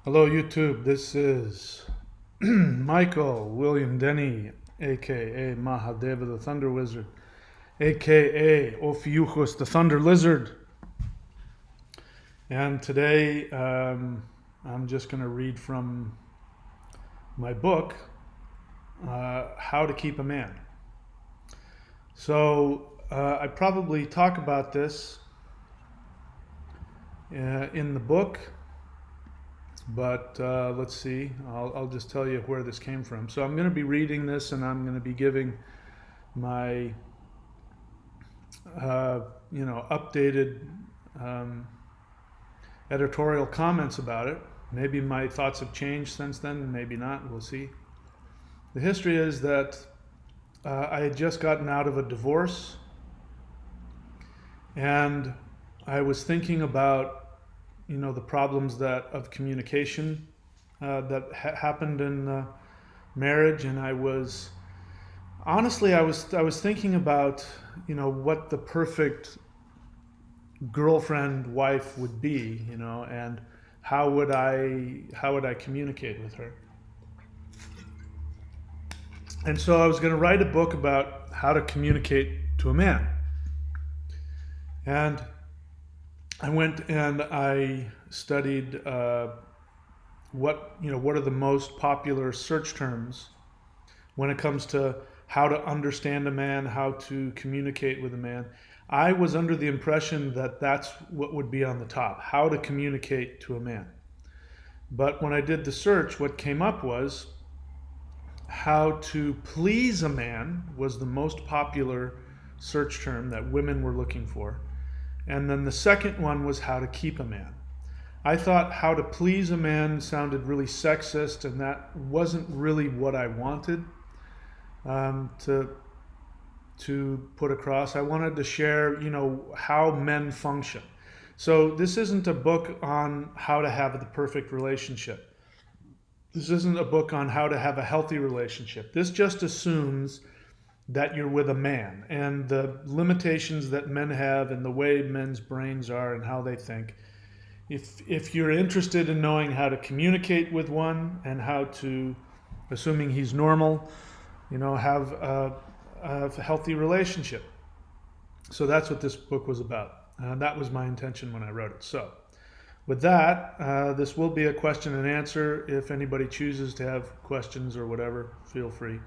Hello, YouTube. This is Michael William Denney, aka Mahadeva the Thunder Wizard, aka Ophiuchus the Thunder Lizard. And today I'm just going to read from my book, How to Keep a Man. So I probably talk about this in the book. But let's see, I'll just tell you where this came from. So I'm going to be reading this and I'm going to be giving my, updated editorial comments about it. Maybe my thoughts have changed since then, maybe not, we'll see. The history is that I had just gotten out of a divorce and I was thinking about the problems that of communication that happened in marriage, and I was thinking about what the perfect girlfriend wife would be, and how would I communicate with her. And so I was going to write a book about how to communicate to a man. And I went and I studied what are the most popular search terms when it comes to how to understand a man, how to communicate with a man. I was under the impression that that's what would be on the top, how to communicate to a man. But when I did the search, what came up was how to please a man was the most popular search term that women were looking for. And then the second one was how to keep a man. I thought how to please a man sounded really sexist, and that wasn't really what I wanted to put across. I wanted to share, how men function. So this isn't a book on how to have the perfect relationship. This isn't a book on how to have a healthy relationship. This just assumes that you're with a man and the limitations that men have and the way men's brains are and how they think. If you're interested in knowing how to communicate with one and how to, assuming he's normal, have a healthy relationship. So that's what this book was about. That was my intention when I wrote it. So with that, this will be a question and answer. If anybody chooses to have questions or whatever, feel free.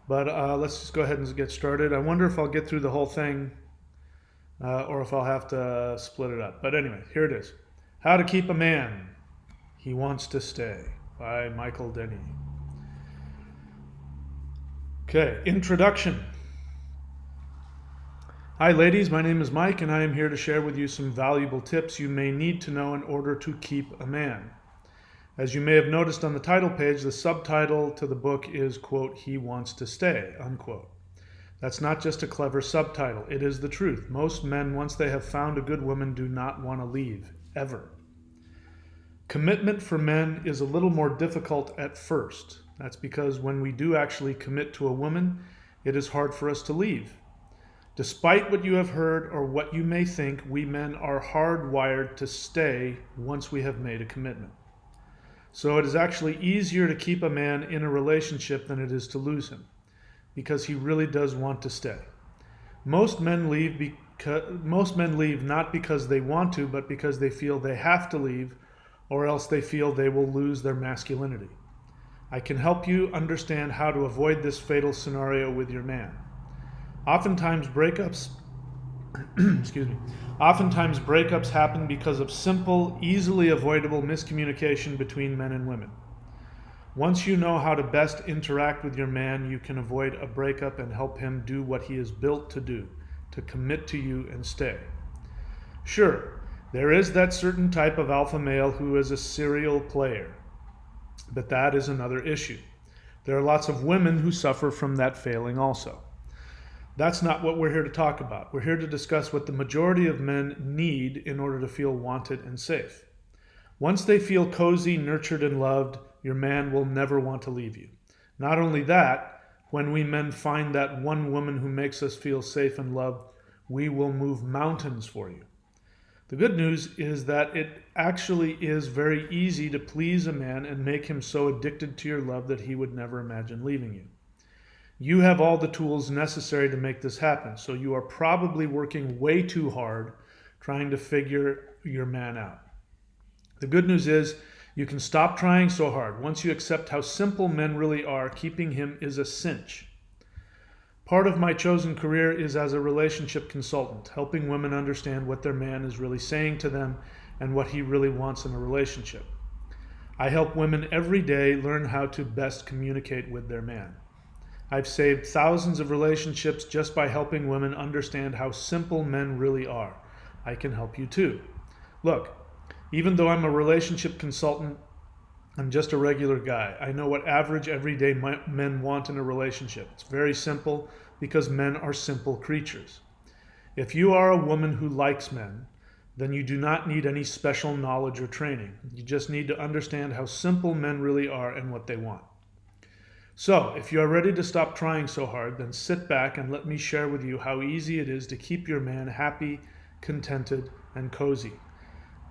But let's just go ahead and get started. I wonder if I'll get through the whole thing or if I'll have to split it up. But anyway, here it is. How to Keep a Man, He Wants to Stay by Michael Denney. Okay, introduction. Hi ladies, my name is Mike and I am here to share with you some valuable tips you may need to know in order to keep a man. As you may have noticed on the title page, the subtitle to the book is, quote, "He Wants to Stay," unquote. That's not just a clever subtitle. It is the truth. Most men, once they have found a good woman, do not want to leave, ever. Commitment for men is a little more difficult at first. That's because when we do actually commit to a woman, it is hard for us to leave. Despite what you have heard or what you may think, we men are hardwired to stay once we have made a commitment. So it is actually easier to keep a man in a relationship than it is to lose him, because he really does want to stay. Most men leave not because they want to, but because they feel they have to leave, or else they feel they will lose their masculinity. I can help you understand how to avoid this fatal scenario with your man. Oftentimes breakups happen because of simple, easily avoidable miscommunication between men and women. Once you know how to best interact with your man, you can avoid a breakup and help him do what he is built to do, to commit to you and stay. Sure, there is that certain type of alpha male who is a serial player, but that is another issue. There are lots of women who suffer from that failing also. That's not what we're here to talk about. We're here to discuss what the majority of men need in order to feel wanted and safe. Once they feel cozy, nurtured, and loved, your man will never want to leave you. Not only that, when we men find that one woman who makes us feel safe and loved, we will move mountains for you. The good news is that it actually is very easy to please a man and make him so addicted to your love that he would never imagine leaving you. You have all the tools necessary to make this happen, so you are probably working way too hard trying to figure your man out. The good news is you can stop trying so hard. Once you accept how simple men really are, keeping him is a cinch. Part of my chosen career is as a relationship consultant, helping women understand what their man is really saying to them and what he really wants in a relationship. I help women every day learn how to best communicate with their man. I've saved thousands of relationships just by helping women understand how simple men really are. I can help you too. Look, even though I'm a relationship consultant, I'm just a regular guy. I know what average everyday men want in a relationship. It's very simple because men are simple creatures. If you are a woman who likes men, then you do not need any special knowledge or training. You just need to understand how simple men really are and what they want. So, if you are ready to stop trying so hard, then sit back and let me share with you how easy it is to keep your man happy, contented, and cozy.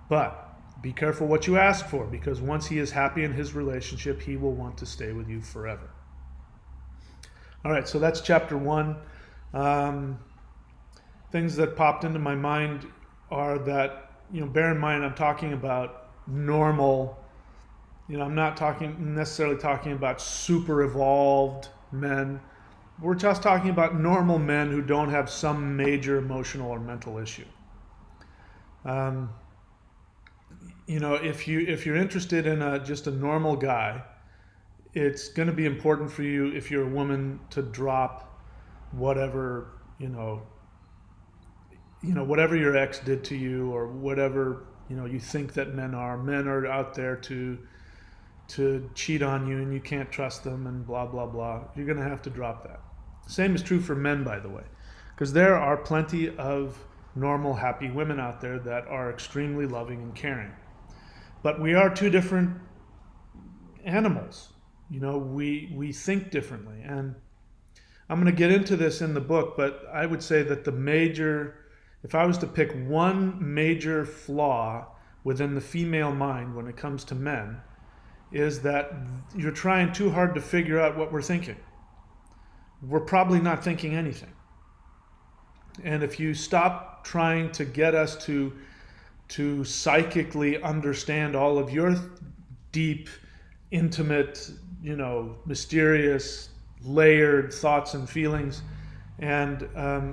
But be careful what you ask for, because once he is happy in his relationship, he will want to stay with you forever. All right, so that's chapter 1. Things that popped into my mind are that, bear in mind I'm talking about normal, I'm not necessarily talking about super evolved men. We're just talking about normal men who don't have some major emotional or mental issue. If you're interested in just a normal guy, it's going to be important for you, if you're a woman, to drop whatever whatever your ex did to you, or whatever you think that men are. Men are out there to cheat on you, and you can't trust them, and blah blah blah. You're going to have to drop that. Same is true for men, by the way, because there are plenty of normal, happy women out there that are extremely loving and caring. But we are two different animals. We think differently. And I'm going to get into this in the book, but I would say that if I was to pick one major flaw within the female mind when it comes to men, is that you're trying too hard to figure out what we're thinking. We're probably not thinking anything. And if you stop trying to get us to psychically understand all of your deep, intimate, mysterious, layered thoughts and feelings, and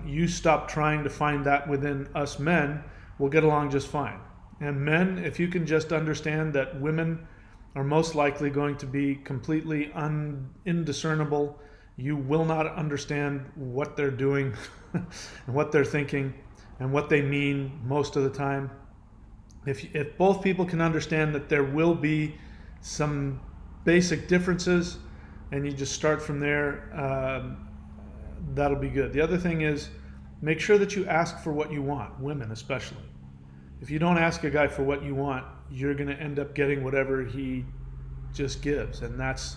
you stop trying to find that within us men, we'll get along just fine. And men, if you can just understand that women are most likely going to be completely indiscernible, you will not understand what they're doing and what they're thinking and what they mean most of the time. If both people can understand that there will be some basic differences, and you just start from there, that'll be good. The other thing is, make sure that you ask for what you want, women especially. If you don't ask a guy for what you want, you're going to end up getting whatever he just gives, and that's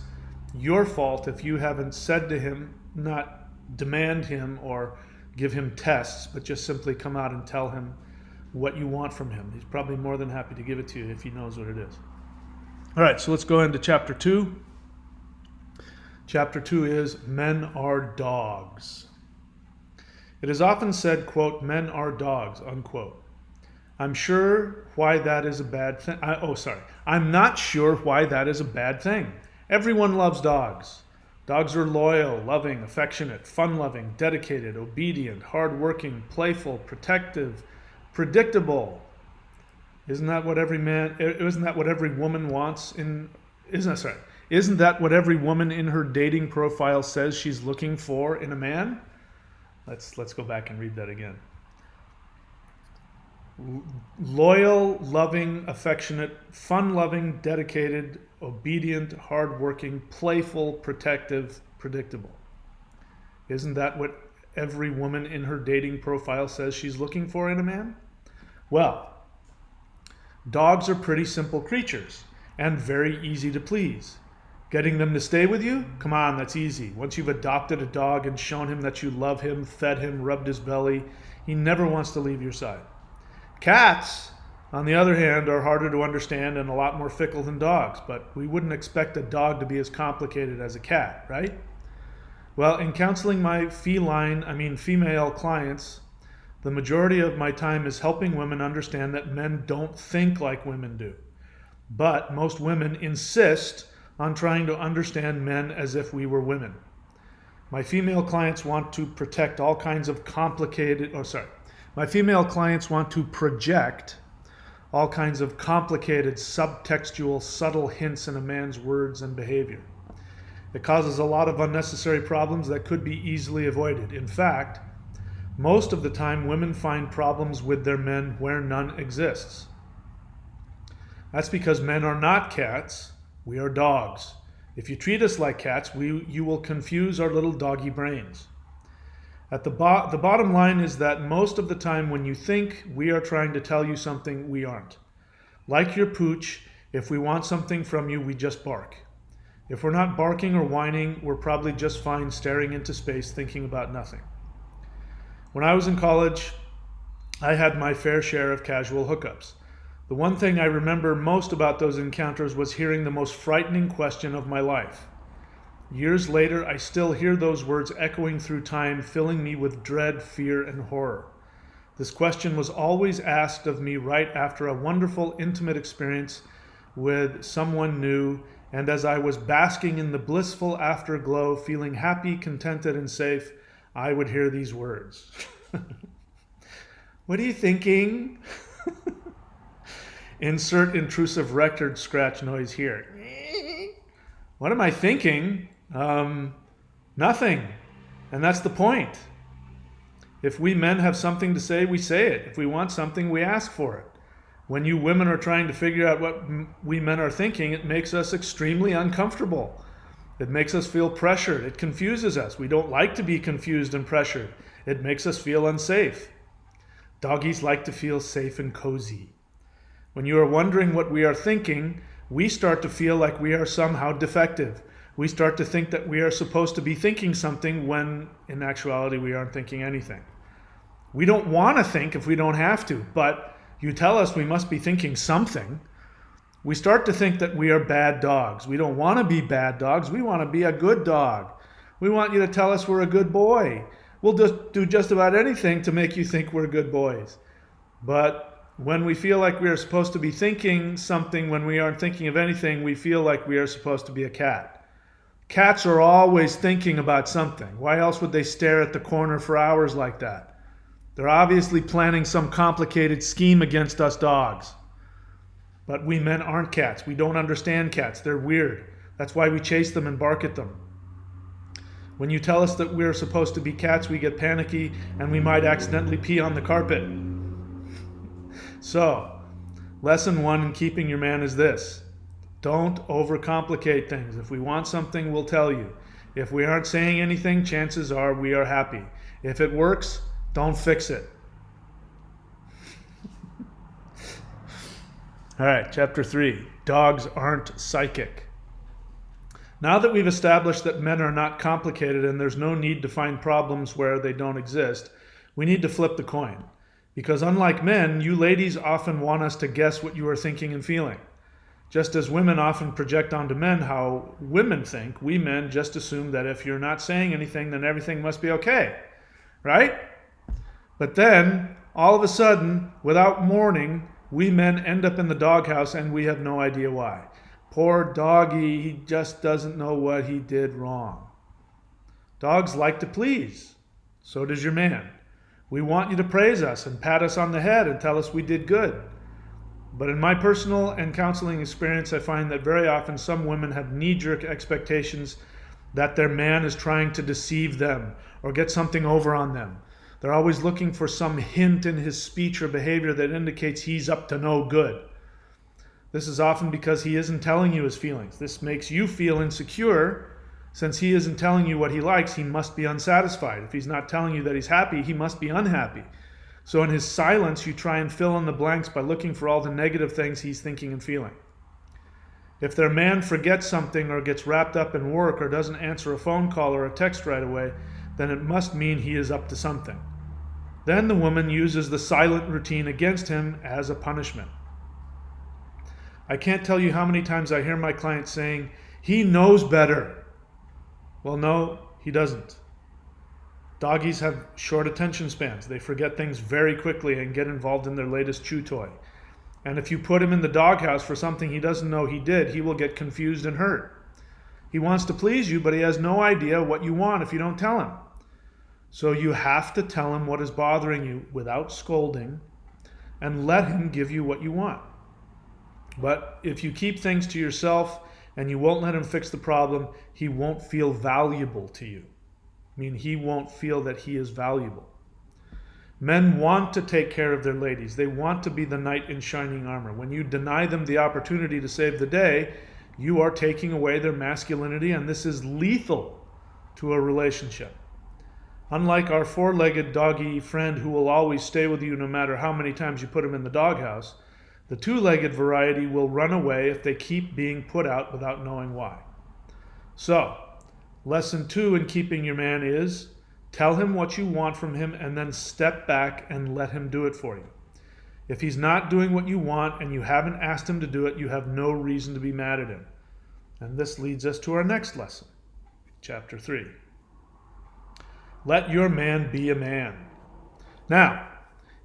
your fault if you haven't said to him, not demand him or give him tests, but just simply come out and tell him what you want from him. He's probably more than happy to give it to you if he knows what it is. All right, so let's go into chapter 2. Chapter 2 is Men Are Dogs. It is often said, quote, men are dogs, unquote. I'm sure why that is a bad thing. I'm not sure why that is a bad thing. Everyone loves dogs. Dogs are loyal, loving, affectionate, fun-loving, dedicated, obedient, hardworking, playful, protective, predictable. Isn't that what every woman wants Isn't that what every woman in her dating profile says she's looking for in a man? Let's go back and read that again. Loyal, loving, affectionate, fun-loving, dedicated, obedient, hardworking, playful, protective, predictable. Isn't that what every woman in her dating profile says she's looking for in a man? Well, dogs are pretty simple creatures and very easy to please. Getting them to stay with you? Come on, that's easy. Once you've adopted a dog and shown him that you love him, fed him, rubbed his belly, he never wants to leave your side. Cats, on the other hand, are harder to understand and a lot more fickle than dogs, but we wouldn't expect a dog to be as complicated as a cat, right? Well, in counseling my female clients, the majority of my time is helping women understand that men don't think like women do. But most women insist on trying to understand men as if we were women. My female clients want to protect all kinds of My female clients want to project all kinds of complicated, subtextual, subtle hints in a man's words and behavior. It causes a lot of unnecessary problems that could be easily avoided. In fact, most of the time women find problems with their men where none exists. That's because men are not cats, we are dogs. If you treat us like cats, you will confuse our little doggy brains. The bottom line is that most of the time when you think we are trying to tell you something, we aren't. Like your pooch, if we want something from you, we just bark. If we're not barking or whining, we're probably just fine staring into space thinking about nothing. When I was in college, I had my fair share of casual hookups. The one thing I remember most about those encounters was hearing the most frightening question of my life. Years later, I still hear those words echoing through time, filling me with dread, fear, and horror. This question was always asked of me right after a wonderful, intimate experience with someone new, and as I was basking in the blissful afterglow, feeling happy, contented, and safe, I would hear these words. What are you thinking? Insert intrusive record scratch noise here. What am I thinking? Nothing. And that's the point. If we men have something to say, we say it. If we want something, we ask for it. When you women are trying to figure out what we men are thinking, it makes us extremely uncomfortable. It makes us feel pressured. It confuses us. We don't like to be confused and pressured. It makes us feel unsafe. Doggies like to feel safe and cozy. When you are wondering what we are thinking, we start to feel like we are somehow defective. We start to think that we are supposed to be thinking something when in actuality we aren't thinking anything. We don't want to think if we don't have to, but you tell us we must be thinking something. We start to think that we are bad dogs. We don't want to be bad dogs. We want to be a good dog. We want you to tell us we're a good boy. We'll just do just about anything to make you think we're good boys. But when we feel like we are supposed to be thinking something when we aren't thinking of anything, we feel like we are supposed to be a cat. Cats are always thinking about something. Why else would they stare at the corner for hours like that? They're obviously planning some complicated scheme against us dogs. But we men aren't cats. We don't understand cats. They're weird. That's why we chase them and bark at them. When you tell us that we're supposed to be cats, we get panicky and we might accidentally pee on the carpet. So, lesson 1 in keeping your man is this. Don't overcomplicate things. If we want something, we'll tell you. If we aren't saying anything, chances are we are happy. If it works, don't fix it. All right, chapter 3. Dogs aren't psychic. Now that we've established that men are not complicated and there's no need to find problems where they don't exist, we need to flip the coin. Because unlike men, you ladies often want us to guess what you are thinking and feeling. Just as women often project onto men how women think, we men just assume that if you're not saying anything, then everything must be okay. Right? But then, all of a sudden, without warning, we men end up in the doghouse and we have no idea why. Poor doggy, he just doesn't know what he did wrong. Dogs like to please. So does your man. We want you to praise us and pat us on the head and tell us we did good. But in my personal and counseling experience, I find that very often some women have knee-jerk expectations that their man is trying to deceive them or get something over on them. They're always looking for some hint in his speech or behavior that indicates he's up to no good. This is often because he isn't telling you his feelings. This makes you feel insecure. Since he isn't telling you what he likes, he must be unsatisfied. If he's not telling you that he's happy, he must be unhappy. So in his silence, you try and fill in the blanks by looking for all the negative things he's thinking and feeling. If their man forgets something or gets wrapped up in work or doesn't answer a phone call or a text right away, then it must mean he is up to something. Then the woman uses the silent routine against him as a punishment. I can't tell you how many times I hear my clients saying, "He knows better." Well, no, he doesn't. Doggies have short attention spans. They forget things very quickly and get involved in their latest chew toy. And if you put him in the doghouse for something he doesn't know he did, he will get confused and hurt. He wants to please you, but he has no idea what you want if you don't tell him. So you have to tell him what is bothering you without scolding and let him give you what you want. But if you keep things to yourself and you won't let him fix the problem, he won't feel valuable to you. I mean, he won't feel that he is valuable. Men want to take care of their ladies. They want to be the knight in shining armor. When you deny them the opportunity to save the day, you are taking away their masculinity, and this is lethal to a relationship. Unlike our four-legged doggy friend who will always stay with you no matter how many times you put him in the doghouse, the two-legged variety will run away if they keep being put out without knowing why. So, lesson 2 in keeping your man is tell him what you want from him and then step back and let him do it for you. If he's not doing what you want and you haven't asked him to do it, you have no reason to be mad at him. And this leads us to our next lesson, chapter 3. Let your man be a man. Now,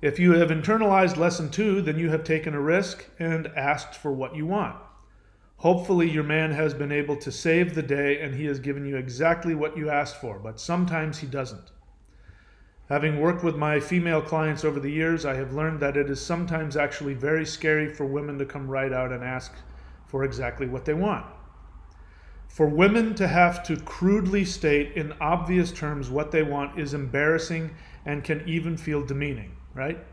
if you have internalized lesson 2, then you have taken a risk and asked for what you want. Hopefully your man has been able to save the day and he has given you exactly what you asked for, but sometimes he doesn't. Having worked with my female clients over the years, I have learned that it is sometimes actually very scary for women to come right out and ask for exactly what they want. For women to have to crudely state in obvious terms what they want is embarrassing and can even feel demeaning, right?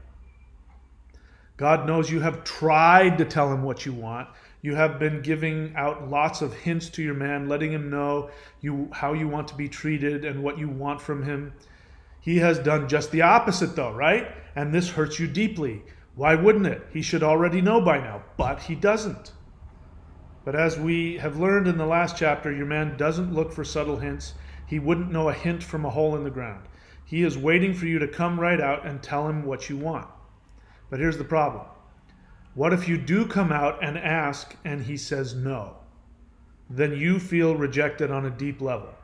God knows you have tried to tell him what you want. You have been giving out lots of hints to your man, letting him know how you want to be treated and what you want from him. He has done just the opposite though, right? And this hurts you deeply. Why wouldn't it? He should already know by now, but he doesn't. But as we have learned in the last chapter, your man doesn't look for subtle hints. He wouldn't know a hint from a hole in the ground. He is waiting for you to come right out and tell him what you want. But here's the problem. What if you do come out and ask and he says no? Then you feel rejected on a deep level.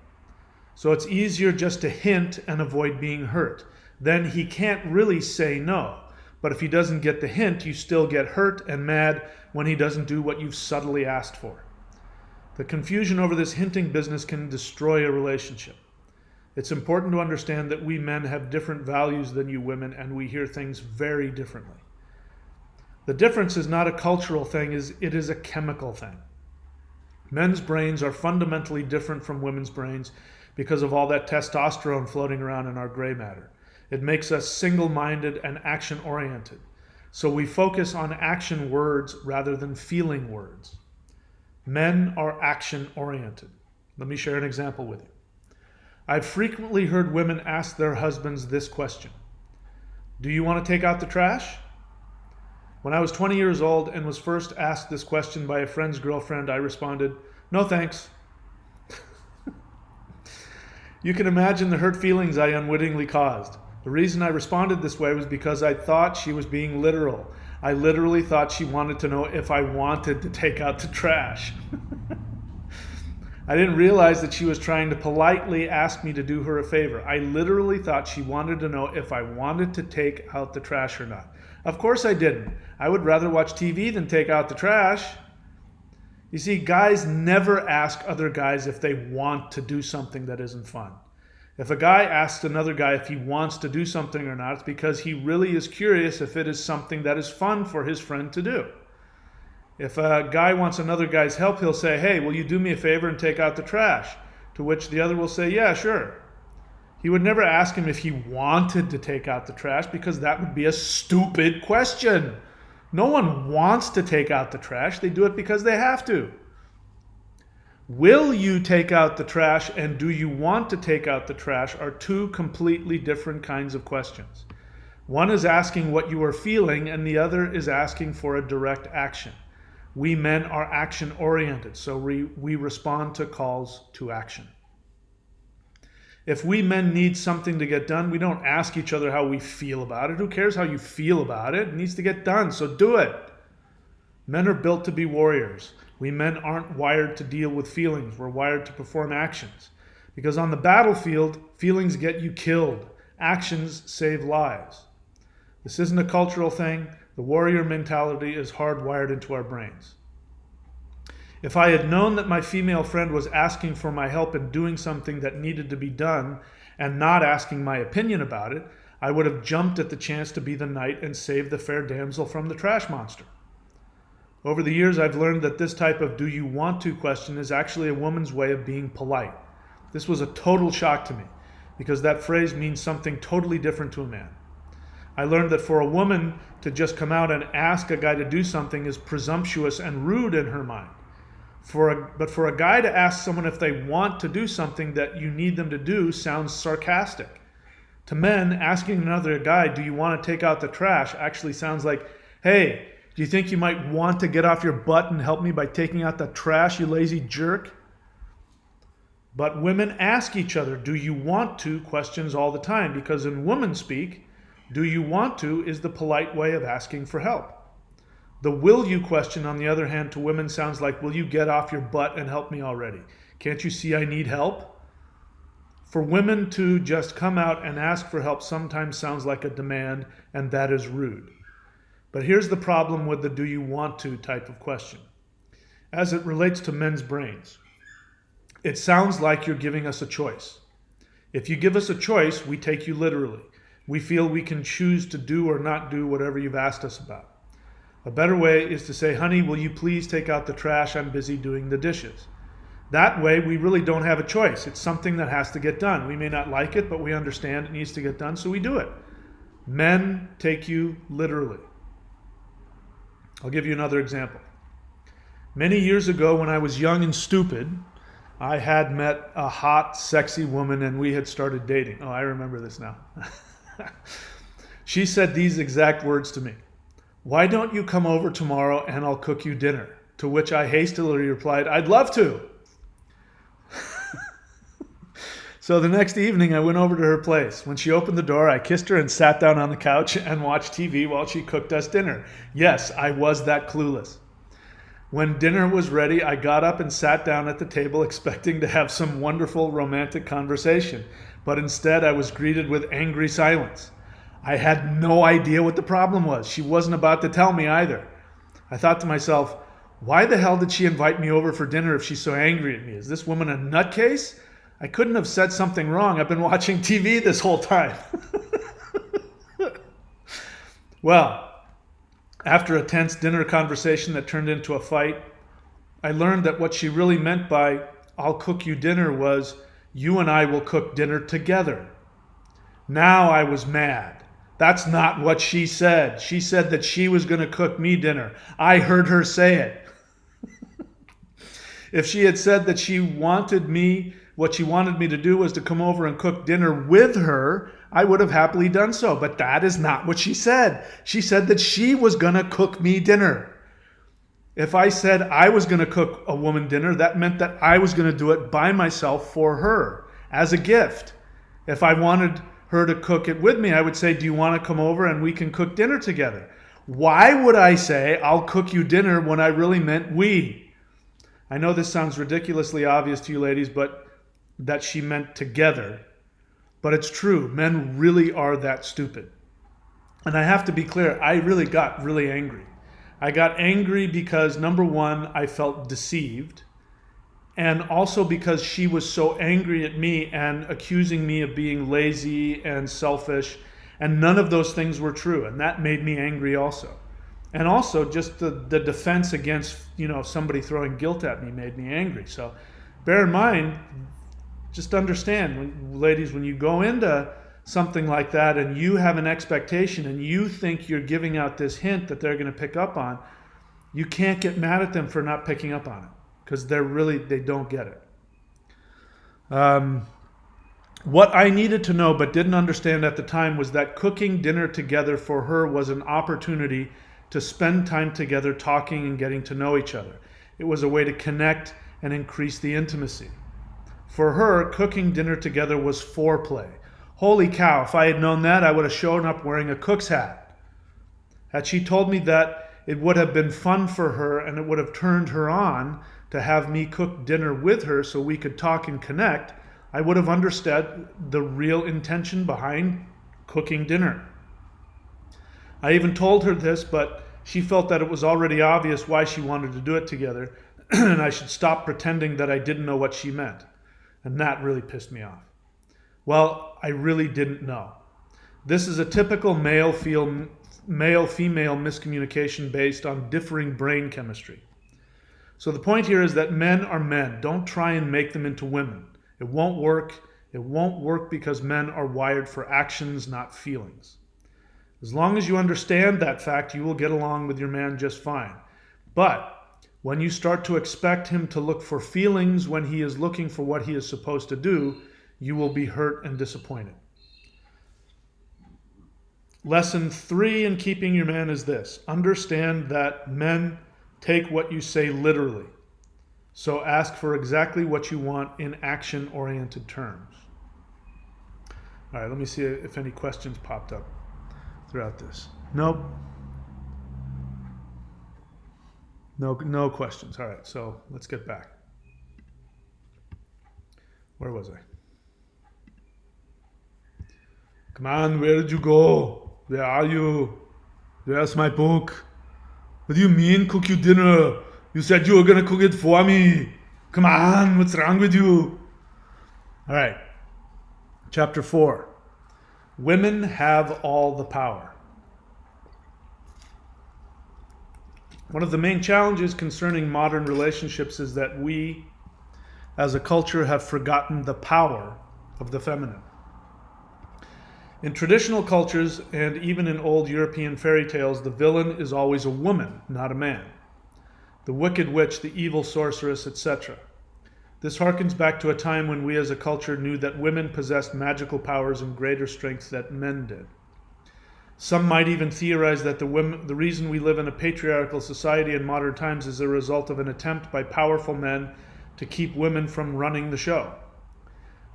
So it's easier just to hint and avoid being hurt. Then he can't really say no. But if he doesn't get the hint, you still get hurt and mad when he doesn't do what you've subtly asked for. The confusion over this hinting business can destroy a relationship. It's important to understand that we men have different values than you women, and we hear things very differently. The difference is not a cultural thing, it is a chemical thing. Men's brains are fundamentally different from women's brains because of all that testosterone floating around in our gray matter. It makes us single-minded and action-oriented. So we focus on action words rather than feeling words. Men are action-oriented. Let me share an example with you. I've frequently heard women ask their husbands this question. Do you want to take out the trash? When I was 20 years old and was first asked this question by a friend's girlfriend, I responded, no thanks. You can imagine the hurt feelings I unwittingly caused. The reason I responded this way was because I thought she was being literal. I literally thought she wanted to know if I wanted to take out the trash. I didn't realize that she was trying to politely ask me to do her a favor. I literally thought she wanted to know if I wanted to take out the trash or not. Of course I didn't. I would rather watch TV than take out the trash. You see, guys never ask other guys if they want to do something that isn't fun. If a guy asks another guy if he wants to do something or not, it's because he really is curious if it is something that is fun for his friend to do. If a guy wants another guy's help, he'll say, hey, will you do me a favor and take out the trash? To which the other will say, yeah, sure. He would never ask him if he wanted to take out the trash because that would be a stupid question. No one wants to take out the trash. They do it because they have to. Will you take out the trash and do you want to take out the trash are two completely different kinds of questions. One is asking what you are feeling and the other is asking for a direct action. We men are action-oriented, so we respond to calls to action. If we men need something to get done, we don't ask each other how we feel about it. Who cares how you feel about it? It needs to get done, so do it. Men are built to be warriors. We men aren't wired to deal with feelings. We're wired to perform actions. Because on the battlefield, feelings get you killed. Actions save lives. This isn't a cultural thing. The warrior mentality is hardwired into our brains. If I had known that my female friend was asking for my help in doing something that needed to be done and not asking my opinion about it, I would have jumped at the chance to be the knight and save the fair damsel from the trash monster. Over the years, I've learned that this type of do you want to question is actually a woman's way of being polite. This was a total shock to me because that phrase means something totally different to a man. I learned that for a woman to just come out and ask a guy to do something is presumptuous and rude in her mind. But for a guy to ask someone if they want to do something that you need them to do sounds sarcastic. To men, asking another guy, do you want to take out the trash, actually sounds like, hey, do you think you might want to get off your butt and help me by taking out the trash, you lazy jerk? But women ask each other, do you want to, questions all the time, because in woman speak, do you want to is the polite way of asking for help. The will you question, on the other hand, to women sounds like, will you get off your butt and help me already? Can't you see I need help? For women to just come out and ask for help sometimes sounds like a demand, and that is rude. But here's the problem with the do you want to type of question. As it relates to men's brains, it sounds like you're giving us a choice. If you give us a choice, we take you literally. We feel we can choose to do or not do whatever you've asked us about. A better way is to say, honey, will you please take out the trash? I'm busy doing the dishes. That way, we really don't have a choice. It's something that has to get done. We may not like it, but we understand it needs to get done, so we do it. Men take you literally. I'll give you another example. Many years ago, when I was young and stupid, I had met a hot, sexy woman and we had started dating. Oh, I remember this now. She said these exact words to me. Why don't you come over tomorrow and I'll cook you dinner? To which I hastily replied, I'd love to. So the next evening I went over to her place. When she opened the door, I kissed her and sat down on the couch and watched TV while she cooked us dinner. Yes, I was that clueless. When dinner was ready, I got up and sat down at the table expecting to have some wonderful romantic conversation. But instead I was greeted with angry silence. I had no idea what the problem was. She wasn't about to tell me either. I thought to myself, why the hell did she invite me over for dinner if she's so angry at me? Is this woman a nutcase? I couldn't have said something wrong. I've been watching TV this whole time. Well, after a tense dinner conversation that turned into a fight, I learned that what she really meant by I'll cook you dinner was you and I will cook dinner together. Now I was mad. That's not what she said. She said that she was going to cook me dinner. I heard her say it. If she had said that what she wanted me to do was to come over and cook dinner with her, I would have happily done so. But that is not what she said. She said that she was going to cook me dinner. If I said I was going to cook a woman dinner, that meant that I was going to do it by myself for her as a gift. If I wanted her to cook it with me, I would say, do you want to come over and we can cook dinner together? Why would I say I'll cook you dinner when I really meant we? I know this sounds ridiculously obvious to you ladies, but that she meant together. But it's true. Men really are that stupid. And I have to be clear, I really got really angry. I got angry because, number one, I felt deceived. And also because she was so angry at me and accusing me of being lazy and selfish. And none of those things were true. And that made me angry also. And also just the defense against, somebody throwing guilt at me made me angry. So bear in mind, just understand, ladies, when you go into something like that and you have an expectation and you think you're giving out this hint that they're going to pick up on, you can't get mad at them for not picking up on it because they don't get it. What I needed to know but didn't understand at the time was that cooking dinner together for her was an opportunity to spend time together talking and getting to know each other. It was a way to connect and increase the intimacy. For her, cooking dinner together was foreplay. Holy cow, if I had known that, I would have shown up wearing a cook's hat. Had she told me that it would have been fun for her and it would have turned her on to have me cook dinner with her so we could talk and connect, I would have understood the real intention behind cooking dinner. I even told her this, but she felt that it was already obvious why she wanted to do it together, and I should stop pretending that I didn't know what she meant. And that really pissed me off. Well, I really didn't know. This is a typical male-female miscommunication based on differing brain chemistry. So the point here is that men are men. Don't try and make them into women. It won't work. It won't work because men are wired for actions, not feelings. As long as you understand that fact, you will get along with your man just fine. But when you start to expect him to look for feelings when he is looking for what he is supposed to do, you will be hurt and disappointed. Lesson 3 in keeping your man is this. Understand that men take what you say literally. So ask for exactly what you want in action-oriented terms. All right, let me see if any questions popped up throughout this. Nope. No questions. All right, so let's get back. Where was I? Come on, where did you go? Where are you? Where's my book? What do you mean, cook you dinner? You said you were going to cook it for me. Come on, what's wrong with you? All right, chapter 4. Women have all the power. One of the main challenges concerning modern relationships is that we, as a culture, have forgotten the power of the feminine. In traditional cultures, and even in old European fairy tales, the villain is always a woman, not a man. The wicked witch, the evil sorceress, etc. This harkens back to a time when we as a culture knew that women possessed magical powers and greater strength than men did. Some might even theorize that the reason we live in a patriarchal society in modern times is a result of an attempt by powerful men to keep women from running the show.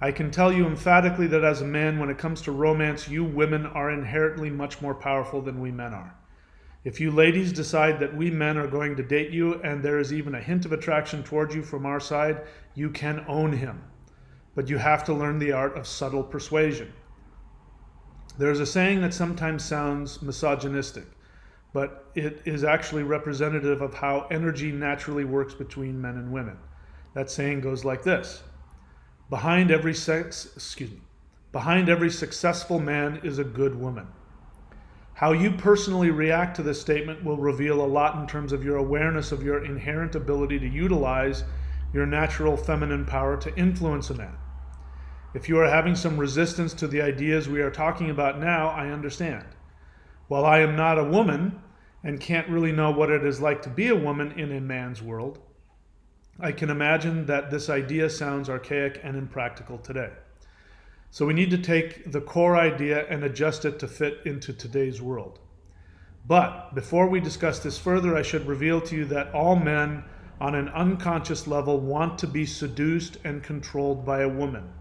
I can tell you emphatically that as a man, when it comes to romance, you women are inherently much more powerful than we men are. If you ladies decide that we men are going to date you and there is even a hint of attraction towards you from our side, you can own him. But you have to learn the art of subtle persuasion. There's a saying that sometimes sounds misogynistic, but it is actually representative of how energy naturally works between men and women. That saying goes like this. Behind every successful man is a good woman. How you personally react to this statement will reveal a lot in terms of your awareness of your inherent ability to utilize your natural feminine power to influence a man. If you are having some resistance to the ideas we are talking about now, I understand. While I am not a woman and can't really know what it is like to be a woman in a man's world, I can imagine that this idea sounds archaic and impractical today. So we need to take the core idea and adjust it to fit into today's world. But before we discuss this further, I should reveal to you that all men on an unconscious level want to be seduced and controlled by a woman.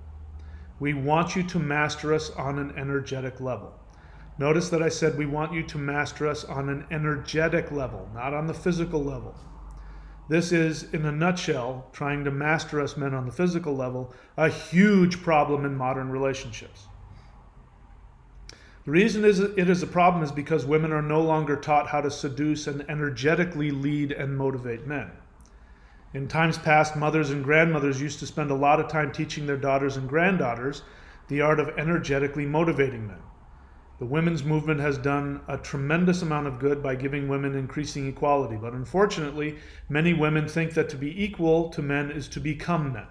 We want you to master us on an energetic level. Notice that I said we want you to master us on an energetic level, not on the physical level. This is, in a nutshell, trying to master us men on the physical level, a huge problem in modern relationships. The reason it is a problem is because women are no longer taught how to seduce and energetically lead and motivate men. In times past, mothers and grandmothers used to spend a lot of time teaching their daughters and granddaughters the art of energetically motivating men. The women's movement has done a tremendous amount of good by giving women increasing equality, but unfortunately, many women think that to be equal to men is to become men.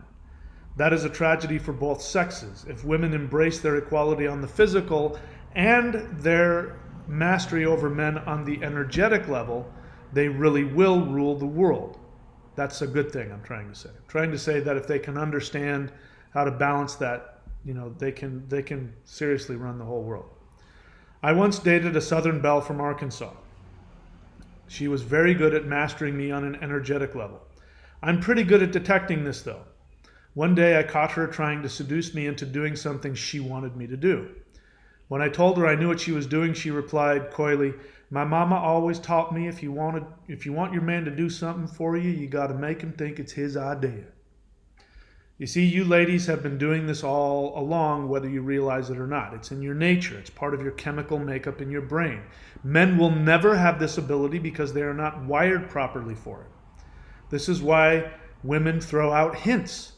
That is a tragedy for both sexes. If women embrace their equality on the physical and their mastery over men on the energetic level, they really will rule the world. That's a good thing, I'm trying to say. I'm trying to say that if they can understand how to balance that, they can seriously run the whole world. I once dated a Southern belle from Arkansas. She was very good at mastering me on an energetic level. I'm pretty good at detecting this, though. One day I caught her trying to seduce me into doing something she wanted me to do. When I told her I knew what she was doing, she replied coyly, "My mama always taught me if you want your man to do something for you, you got to make him think it's his idea." You see, you ladies have been doing this all along, whether you realize it or not. It's in your nature. It's part of your chemical makeup in your brain. Men will never have this ability because they are not wired properly for it. This is why women throw out hints.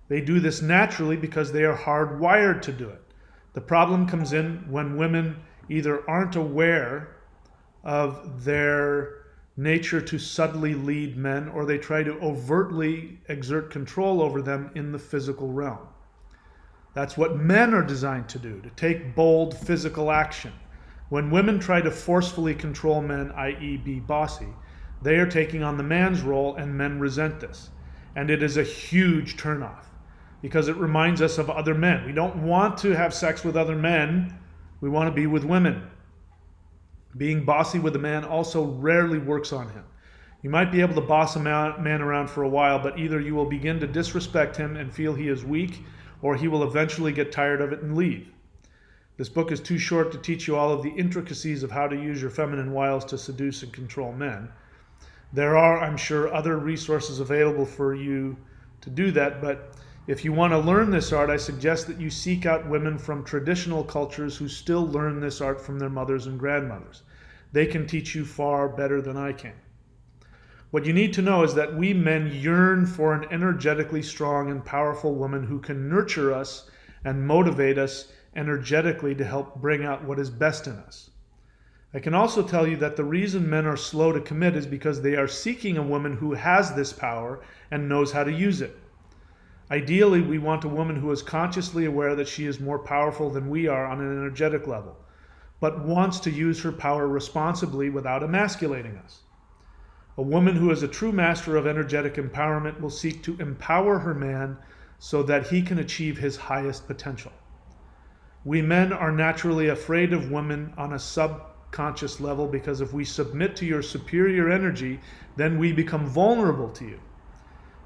They do this naturally because they are hardwired to do it. The problem comes in when women either aren't aware of their nature to subtly lead men, or they try to overtly exert control over them in the physical realm. That's what men are designed to do, to take bold physical action. When women try to forcefully control men, i.e. be bossy, they are taking on the man's role, and men resent this. And it is a huge turnoff because it reminds us of other men. We don't want to have sex with other men. We want to be with women. Being bossy with a man also rarely works on him. You might be able to boss a man around for a while, but either you will begin to disrespect him and feel he is weak, or he will eventually get tired of it and leave. This book is too short to teach you all of the intricacies of how to use your feminine wiles to seduce and control men. There are, I'm sure, other resources available for you to do that, but if you want to learn this art, I suggest that you seek out women from traditional cultures who still learn this art from their mothers and grandmothers. They can teach you far better than I can. What you need to know is that we men yearn for an energetically strong and powerful woman who can nurture us and motivate us energetically to help bring out what is best in us. I can also tell you that the reason men are slow to commit is because they are seeking a woman who has this power and knows how to use it. Ideally, we want a woman who is consciously aware that she is more powerful than we are on an energetic level, but wants to use her power responsibly without emasculating us. A woman who is a true master of energetic empowerment will seek to empower her man so that he can achieve his highest potential. We men are naturally afraid of women on a subconscious level because if we submit to your superior energy, then we become vulnerable to you.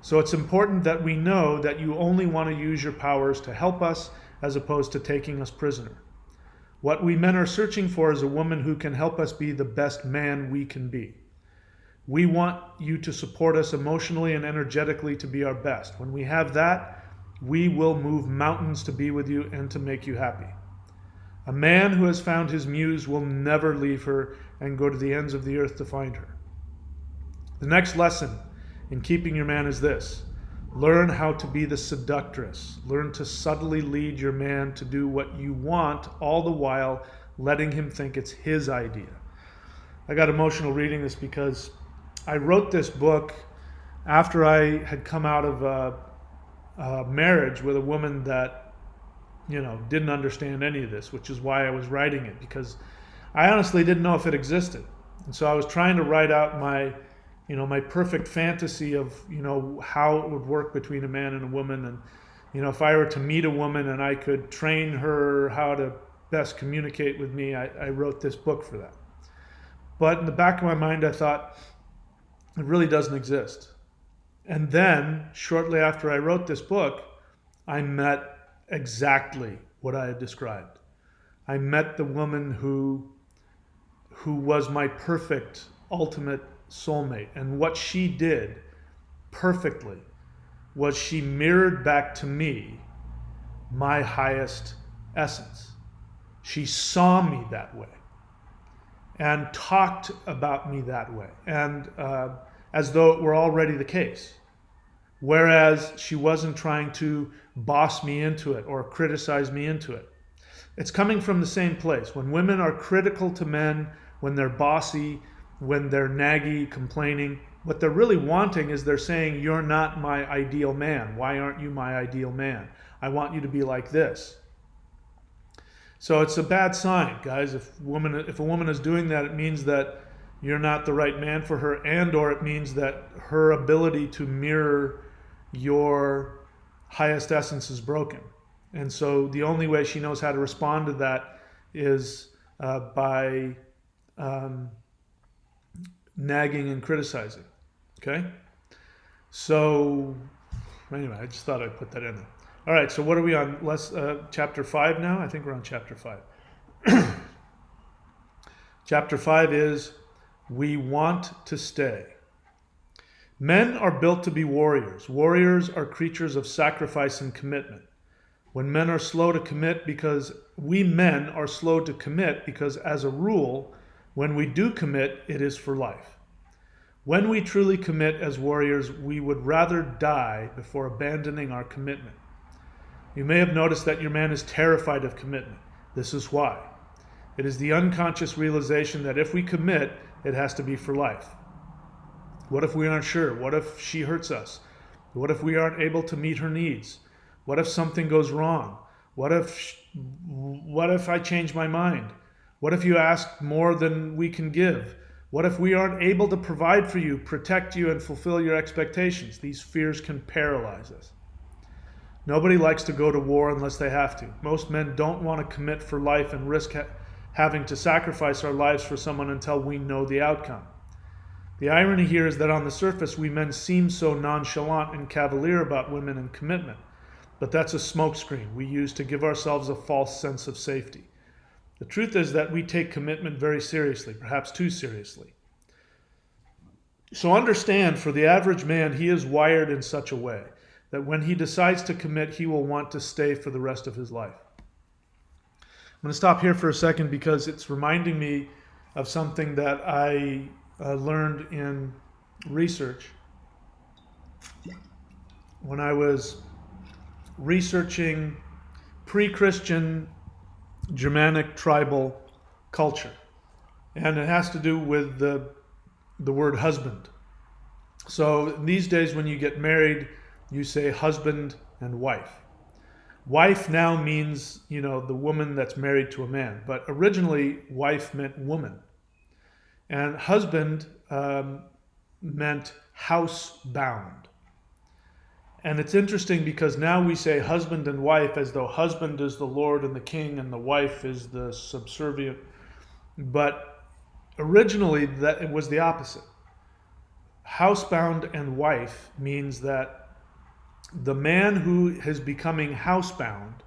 So it's important that we know that you only want to use your powers to help us as opposed to taking us prisoner. What we men are searching for is a woman who can help us be the best man we can be. We want you to support us emotionally and energetically to be our best. When we have that, we will move mountains to be with you and to make you happy. A man who has found his muse will never leave her and go to the ends of the earth to find her. The next lesson in keeping your man is this: learn how to be the seductress. Learn to subtly lead your man to do what you want, all the while letting him think it's his idea. I got emotional reading this because I wrote this book after I had come out of a marriage with a woman that, didn't understand any of this, which is why I was writing it, because I honestly didn't know if it existed. And so I was trying to write out my perfect fantasy of, how it would work between a man and a woman. And, if I were to meet a woman and I could train her how to best communicate with me, I wrote this book for that. But in the back of my mind, I thought, it really doesn't exist. And then, shortly after I wrote this book, I met exactly what I had described. I met the woman who was my perfect, ultimate soulmate. And what she did perfectly was she mirrored back to me my highest essence. She saw me that way and talked about me that way, and as though it were already the case. Whereas she wasn't trying to boss me into it or criticize me into it. It's coming from the same place. When women are critical to men, when they're bossy, when they're naggy, complaining, what they're really wanting is they're saying, you're not my ideal man. Why aren't you my ideal man? I want you to be like this. So it's a bad sign, guys. If a woman is doing that, it means that you're not the right man for her, and or it means that her ability to mirror your highest essence is broken. And so the only way she knows how to respond to that is by nagging and criticizing. Okay? So Anyway, I just thought I'd put that in there. All right, so what are we on? Chapter 5 now? I think we're on chapter 5. Chapter 5 is We Want to Stay. Men are built to be warriors. Warriors are creatures of sacrifice and commitment. When men are slow to commit because we men are slow to commit because as a rule, when we do commit, it is for life. When we truly commit as warriors, we would rather die before abandoning our commitment. You may have noticed that your man is terrified of commitment. This is why. It is the unconscious realization that if we commit, it has to be for life. What if we aren't sure? What if she hurts us? What if we aren't able to meet her needs? What if something goes wrong? What if I change my mind? What if you ask more than we can give? What if we aren't able to provide for you, protect you, and fulfill your expectations? These fears can paralyze us. Nobody likes to go to war unless they have to. Most men don't want to commit for life and risk having to sacrifice our lives for someone until we know the outcome. The irony here is that on the surface, we men seem so nonchalant and cavalier about women and commitment. But that's a smokescreen we use to give ourselves a false sense of safety. The truth is that we take commitment very seriously, perhaps too seriously. So understand, for the average man, he is wired in such a way that when he decides to commit, he will want to stay for the rest of his life. I'm going to stop here for a second because it's reminding me of something that I learned in research when I was researching pre-Christian Germanic tribal culture. And it has to do with the word husband. So these days when you get married, you say husband and wife. Wife now means, the woman that's married to a man. But originally, wife meant woman. And husband meant housebound. And it's interesting because now we say husband and wife as though husband is the Lord and the King and the wife is the subservient. But originally that it was the opposite. Housebound and wife means that the man who is becoming housebound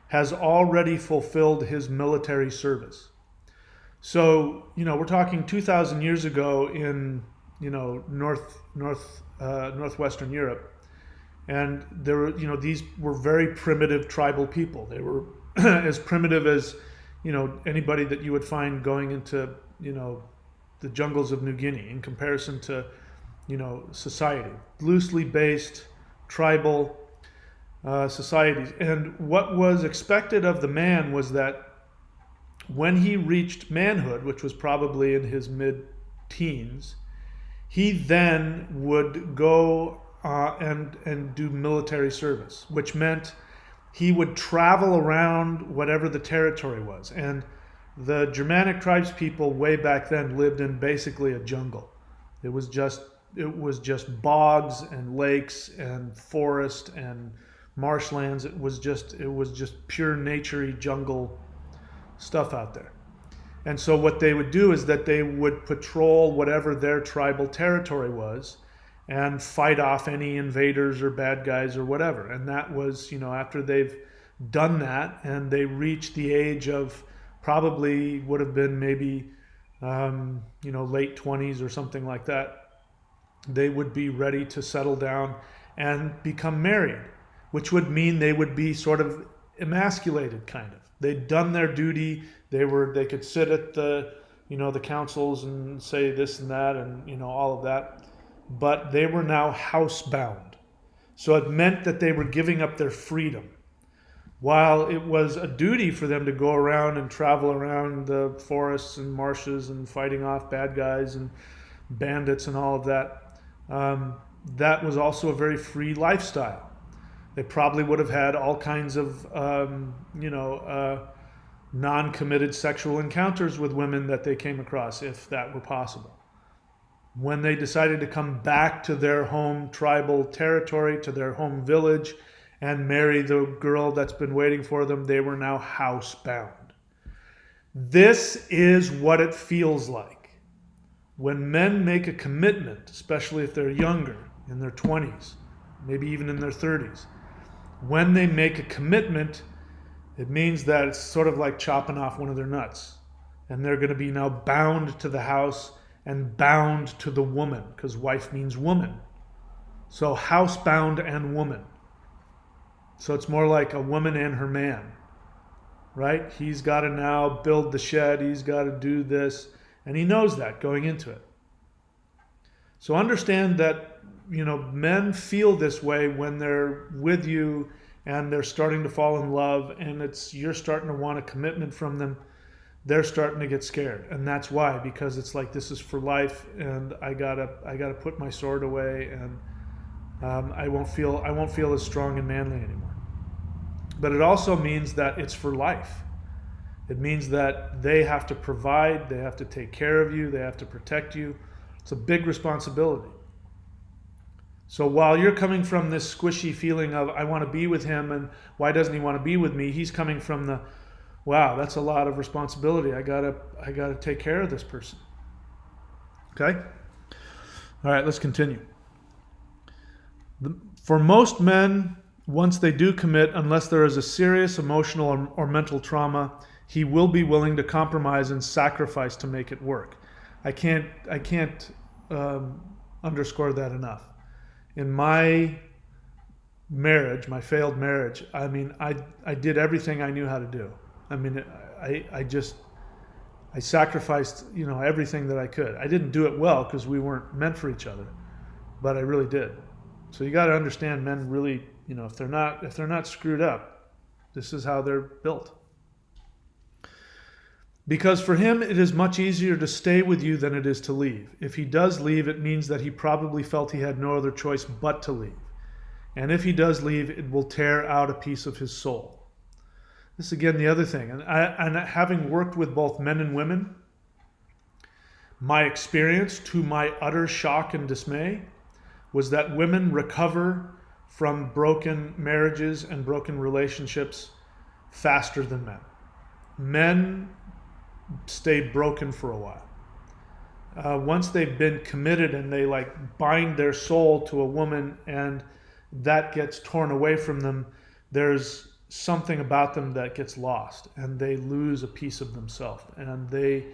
has already fulfilled his military service. So, we're talking 2,000 years ago in, northwestern Europe. And there were, these were very primitive tribal people. They were as primitive as, anybody that you would find going into, the jungles of New Guinea in comparison to, society. Loosely based tribal societies. And what was expected of the man was that when he reached manhood, which was probably in his mid-teens, he then would go and do military service, which meant he would travel around whatever the territory was. And the Germanic tribes people way back then lived in basically a jungle. It was just bogs and lakes and forest and marshlands. It was just pure nature-y jungle stuff out there. And so what they would do is that they would patrol whatever their tribal territory was and fight off any invaders or bad guys or whatever. And that was, after they've done that and they reach the age of probably would have been maybe, late 20s or something like that, they would be ready to settle down and become married, which would mean they would be sort of emasculated, kind of. They'd done their duty. They could sit at the councils and say this and that and, all of that. But they were now housebound. So it meant that they were giving up their freedom. While it was a duty for them to go around and travel around the forests and marshes and fighting off bad guys and bandits and all of that, that was also a very free lifestyle. They probably would have had all kinds of, non-committed sexual encounters with women that they came across, if that were possible. When they decided to come back to their home tribal territory, to their home village, and marry the girl that's been waiting for them, they were now housebound. This is what it feels like when men make a commitment, especially if they're younger, in their 20s, maybe even in their 30s. When they make a commitment, it means that it's sort of like chopping off one of their nuts. And they're going to be now bound to the house and bound to the woman, because wife means woman. So housebound and woman. So it's more like a woman and her man, right? He's got to now build the shed. He's got to do this. And he knows that going into it. So understand that, men feel this way when they're with you and they're starting to fall in love, and you're starting to want a commitment from them. They're starting to get scared, and that's why, because it's like, this is for life, and I gotta put my sword away, and I won't feel as strong and manly anymore. But it also means that it's for life. It means that they have to provide, they have to take care of you, they have to protect you. It's a big responsibility. So while you're coming from this squishy feeling of, I want to be with him, and why doesn't he want to be with me? He's coming from the, wow, that's a lot of responsibility. I gotta take care of this person. Okay? All right, let's continue. For most men, once they do commit, unless there is a serious emotional or mental trauma, he will be willing to compromise and sacrifice to make it work. I can't underscore that enough. In my marriage, my failed marriage, I did everything I knew how to do. I sacrificed, everything that I could. I didn't do it well because we weren't meant for each other, but I really did. So you got to understand, men really, if they're not screwed up, this is how they're built. Because for him, it is much easier to stay with you than it is to leave. If he does leave, it means that he probably felt he had no other choice but to leave. And if he does leave, it will tear out a piece of his soul. This is again the other thing. And having worked with both men and women, my experience, to my utter shock and dismay, was that women recover from broken marriages and broken relationships faster than men. Men stay broken for a while. Once they've been committed and they bind their soul to a woman and that gets torn away from them, there's something about them that gets lost and they lose a piece of themselves. And they,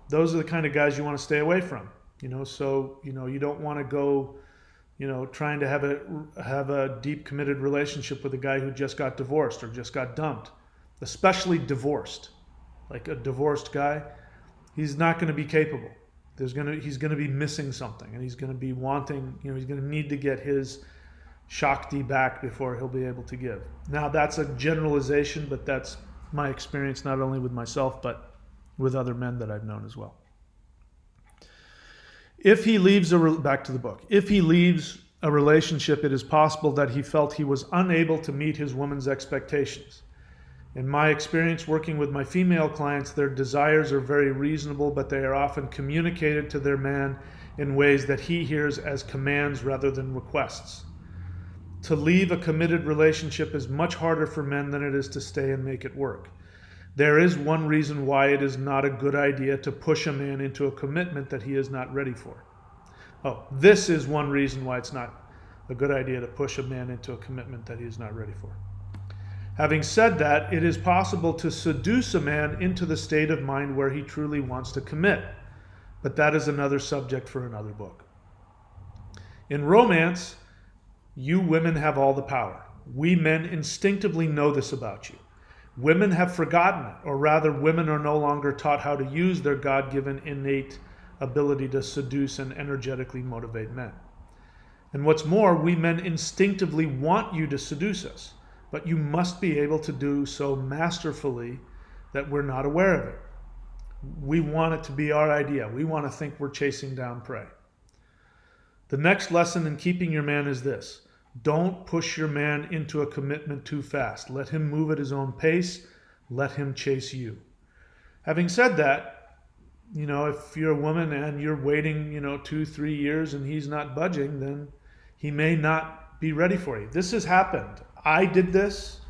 those are the kind of guys you want to stay away from. So you don't want to go, trying to have a deep committed relationship with a guy who just got divorced or just got dumped, especially divorced. Like a divorced guy, he's not going to be capable. He's going to be missing something, and he's going to be wanting, he's going to need to get his Shakti back before he'll be able to give. Now that's a generalization, but that's my experience not only with myself, but with other men that I've known as well. If he leaves back to the book, if he leaves a relationship, it is possible that he felt he was unable to meet his woman's expectations. In my experience working with my female clients, their desires are very reasonable, but they are often communicated to their man in ways that he hears as commands rather than requests. To leave a committed relationship is much harder for men than it is to stay and make it work. There is one reason why it is not a good idea to push a man into a commitment that he is not ready for. This is one reason why it's not a good idea to push a man into a commitment that he is not ready for. Having said that, it is possible to seduce a man into the state of mind where he truly wants to commit, but that is another subject for another book. In romance, you women have all the power. We men instinctively know this about you. Women have forgotten it, or rather, women are no longer taught how to use their God-given innate ability to seduce and energetically motivate men. And what's more, we men instinctively want you to seduce us. But you must be able to do so masterfully that we're not aware of it. We want it to be our idea. We want to think we're chasing down prey. The next lesson in keeping your man is this. Don't push your man into a commitment too fast. Let him move at his own pace. Let him chase you. Having said that, if you're a woman and you're waiting, 2-3 years and he's not budging, then he may not be ready for you. This has happened. I did this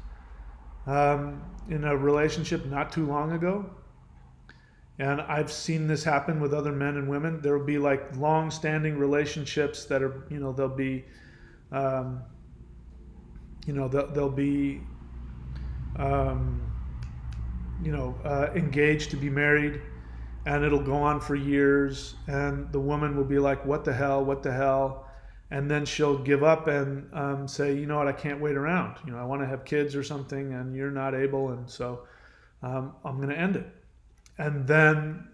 in a relationship not too long ago, and I've seen this happen with other men and women. There will be long-standing relationships that are, they'll be um, they'll be engaged to be married, and it'll go on for years, and the woman will be like, what the hell, and then she'll give up and say, you know what, I can't wait around, I want to have kids or something, and you're not able, and so I'm going to end it. And then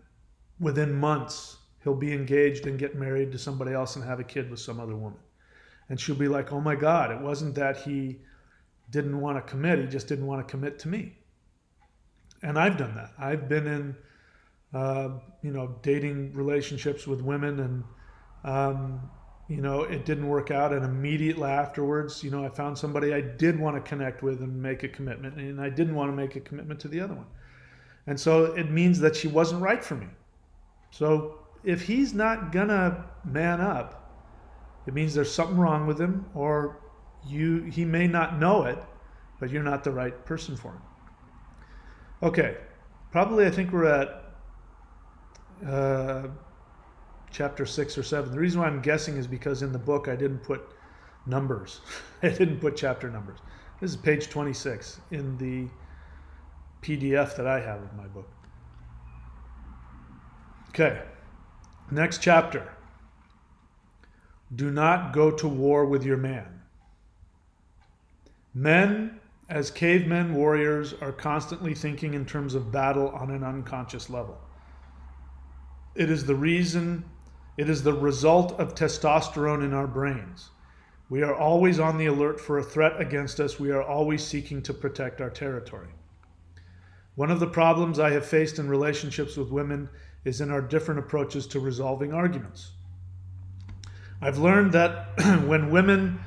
within months he'll be engaged and get married to somebody else and have a kid with some other woman, and she'll be like, oh my God, it wasn't that he didn't want to commit, he just didn't want to commit to me. And I've done that. I've been in dating relationships with women, and it didn't work out, and immediately afterwards, I found somebody I did want to connect with and make a commitment, and I didn't want to make a commitment to the other one. And so it means that she wasn't right for me. So if he's not gonna man up, it means there's something wrong with him, or he may not know it, but you're not the right person for him. Okay, probably I think we're at chapter 6 or 7. The reason why I'm guessing is because in the book I didn't put numbers. I didn't put chapter numbers. This is page 26 in the PDF that I have of my book. Okay, next chapter. Do not go to war with your man. Men, as cavemen warriors, are constantly thinking in terms of battle on an unconscious level. It is the result of testosterone in our brains. We are always on the alert for a threat against us. We are always seeking to protect our territory. One of the problems I have faced in relationships with women is in our different approaches to resolving arguments. I've learned that women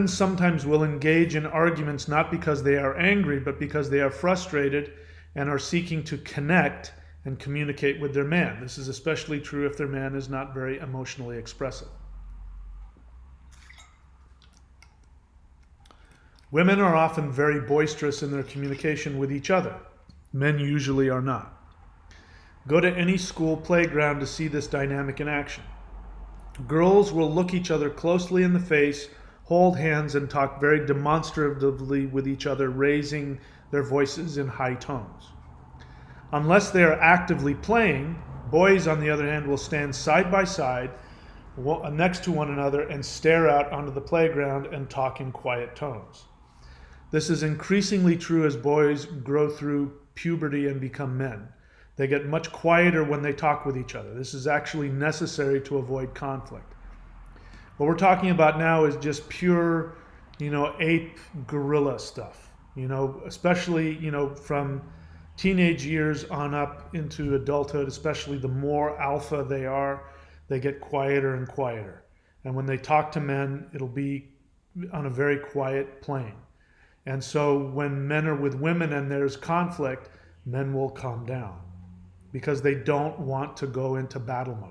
sometimes will engage in arguments not because they are angry, but because they are frustrated and are seeking to connect and communicate with their man. This is especially true if their man is not very emotionally expressive. Women are often very boisterous in their communication with each other. Men usually are not. Go to any school playground to see this dynamic in action. Girls will look each other closely in the face, hold hands, and talk very demonstratively with each other, raising their voices in high tones. Unless they are actively playing, boys, on the other hand, will stand side by side next to one another and stare out onto the playground and talk in quiet tones. This is increasingly true as boys grow through puberty and become men. They get much quieter when they talk with each other. This is actually necessary to avoid conflict. What we're talking about now is just pure, ape gorilla stuff, especially, from teenage years on up into adulthood, especially the more alpha they are, they get quieter and quieter. And when they talk to men, it'll be on a very quiet plane. And so when men are with women and there's conflict, men will calm down because they don't want to go into battle mode.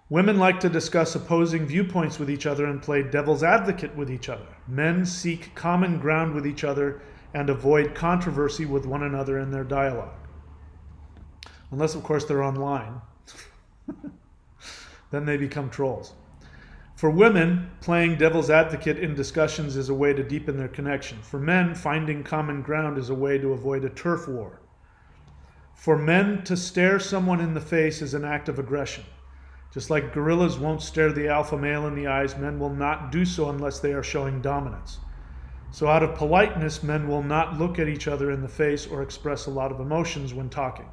Women like to discuss opposing viewpoints with each other and play devil's advocate with each other. Men seek common ground with each other and avoid controversy with one another in their dialogue. Unless, of course, they're online. Then they become trolls. For women, playing devil's advocate in discussions is a way to deepen their connection. For men, finding common ground is a way to avoid a turf war. For men, to stare someone in the face is an act of aggression. Just like gorillas won't stare the alpha male in the eyes, men will not do so unless they are showing dominance. So out of politeness, men will not look at each other in the face or express a lot of emotions when talking.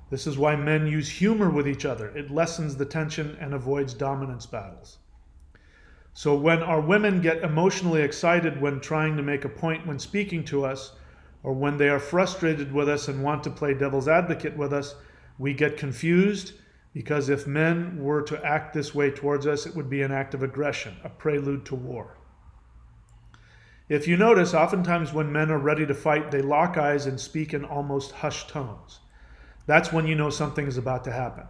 This is why men use humor with each other. It lessens the tension and avoids dominance battles. So when our women get emotionally excited when trying to make a point when speaking to us, or when they are frustrated with us and want to play devil's advocate with us, we get confused, because if men were to act this way towards us, it would be an act of aggression, a prelude to war. If you notice, oftentimes when men are ready to fight, they lock eyes and speak in almost hushed tones. That's when you know something is about to happen.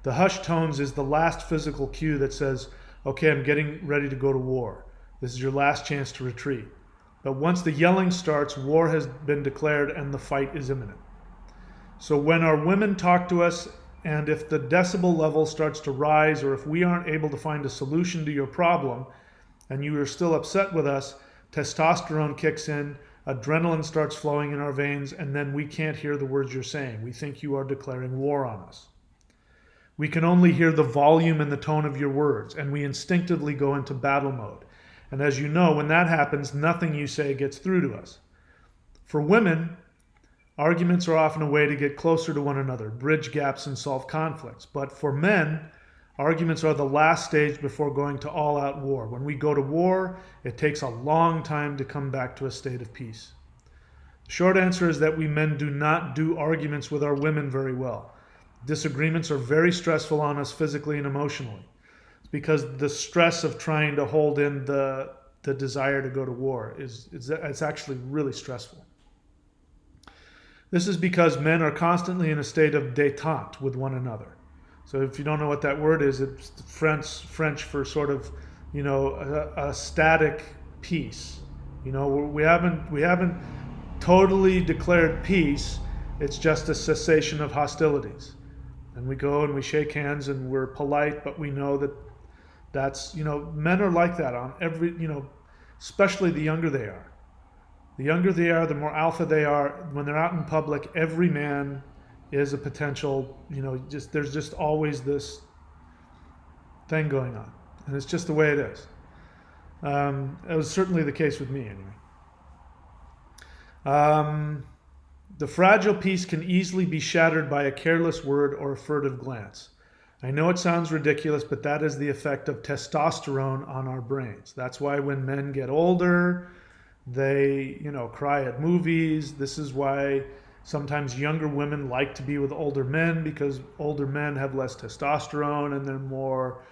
The hushed tones is the last physical cue that says, okay, I'm getting ready to go to war. This is your last chance to retreat. But once the yelling starts, war has been declared and the fight is imminent. So when our women talk to us And if the decibel level starts to rise, or if we aren't able to find a solution to your problem and you are still upset with us, testosterone kicks in, adrenaline starts flowing in our veins, and then we can't hear the words you're saying. We think you are declaring war on us. We can only hear the volume and the tone of your words, and we instinctively go into battle mode. And as you know, when that happens, nothing you say gets through to us. For women, arguments are often a way to get closer to one another, bridge gaps, and solve conflicts. But for men, arguments are the last stage before going to all-out war. When we go to war, it takes a long time to come back to a state of peace. The short answer is that we men do not do arguments with our women very well. Disagreements are very stressful on us physically and emotionally. It's because the stress of trying to hold in the desire to go to war it's actually really stressful. This is because men are constantly in a state of détente with one another. So if you don't know what that word is, it's French for sort of, a static peace. We haven't totally declared peace. It's just a cessation of hostilities. And we go and we shake hands and we're polite, but we know that's, men are like that on every, especially the younger they are. The younger they are, the more alpha they are. When they're out in public, every man is a potential, there's just always this thing going on. And it's just the way it is. It was certainly the case with me anyway. The fragile peace can easily be shattered by a careless word or a furtive glance. I know it sounds ridiculous, but that is the effect of testosterone on our brains. That's why when men get older, they, cry at movies. This is why sometimes younger women like to be with older men, because older men have less testosterone and they're more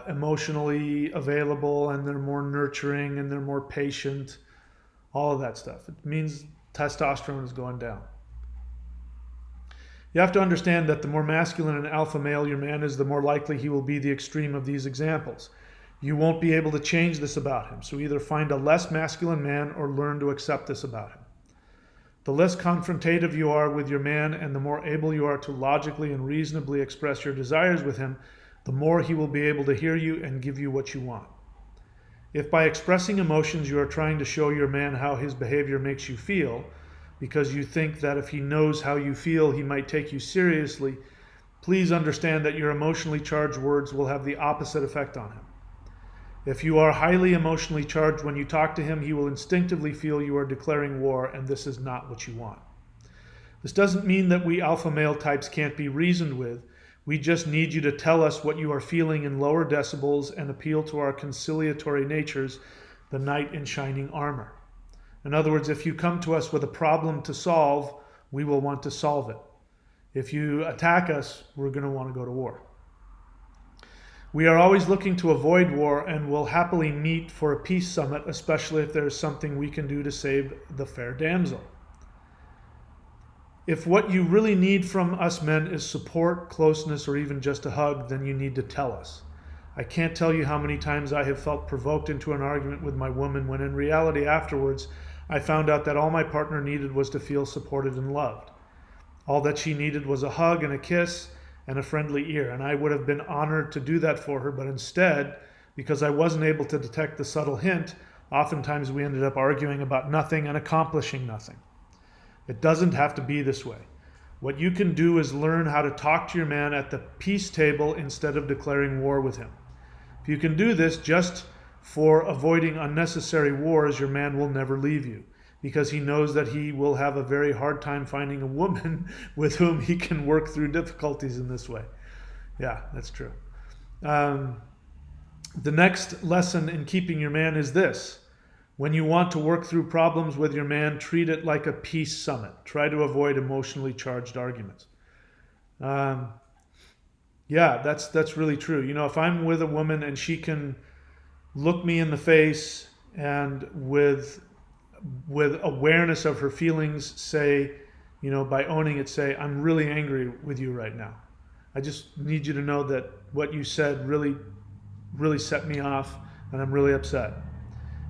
emotionally available and they're more nurturing and they're more patient. All of that stuff. It means testosterone is going down. You have to understand that the more masculine and alpha male your man is, the more likely he will be the extreme of these examples. You won't be able to change this about him, so either find a less masculine man or learn to accept this about him. The less confrontative you are with your man and the more able you are to logically and reasonably express your desires with him, the more he will be able to hear you and give you what you want. If by expressing emotions you are trying to show your man how his behavior makes you feel, because you think that if he knows how you feel, he might take you seriously, please understand that your emotionally charged words will have the opposite effect on him. If you are highly emotionally charged when you talk to him, he will instinctively feel you are declaring war, and this is not what you want. This doesn't mean that we alpha male types can't be reasoned with. We just need you to tell us what you are feeling in lower decibels and appeal to our conciliatory natures, the knight in shining armor. In other words, if you come to us with a problem to solve, we will want to solve it. If you attack us, we're going to want to go to war. We are always looking to avoid war and will happily meet for a peace summit, especially if there is something we can do to save the fair damsel. If what you really need from us men is support, closeness, or even just a hug, then you need to tell us. I can't tell you how many times I have felt provoked into an argument with my woman when in reality afterwards I found out that all my partner needed was to feel supported and loved. All that she needed was a hug and a kiss and a friendly ear, and I would have been honored to do that for her, but instead, because I wasn't able to detect the subtle hint, oftentimes we ended up arguing about nothing and accomplishing nothing. It doesn't have to be this way. What you can do is learn how to talk to your man at the peace table instead of declaring war with him. If you can do this just for avoiding unnecessary wars, your man will never leave you, because he knows that he will have a very hard time finding a woman with whom he can work through difficulties in this way. Yeah, that's true. The next lesson in keeping your man is this. When you want to work through problems with your man, treat it like a peace summit. Try to avoid emotionally charged arguments. Yeah, that's really true. If I'm with a woman and she can look me in the face and with awareness of her feelings say, by owning it, say, I'm really angry with you right now. I just need you to know that what you said really, really set me off and I'm really upset.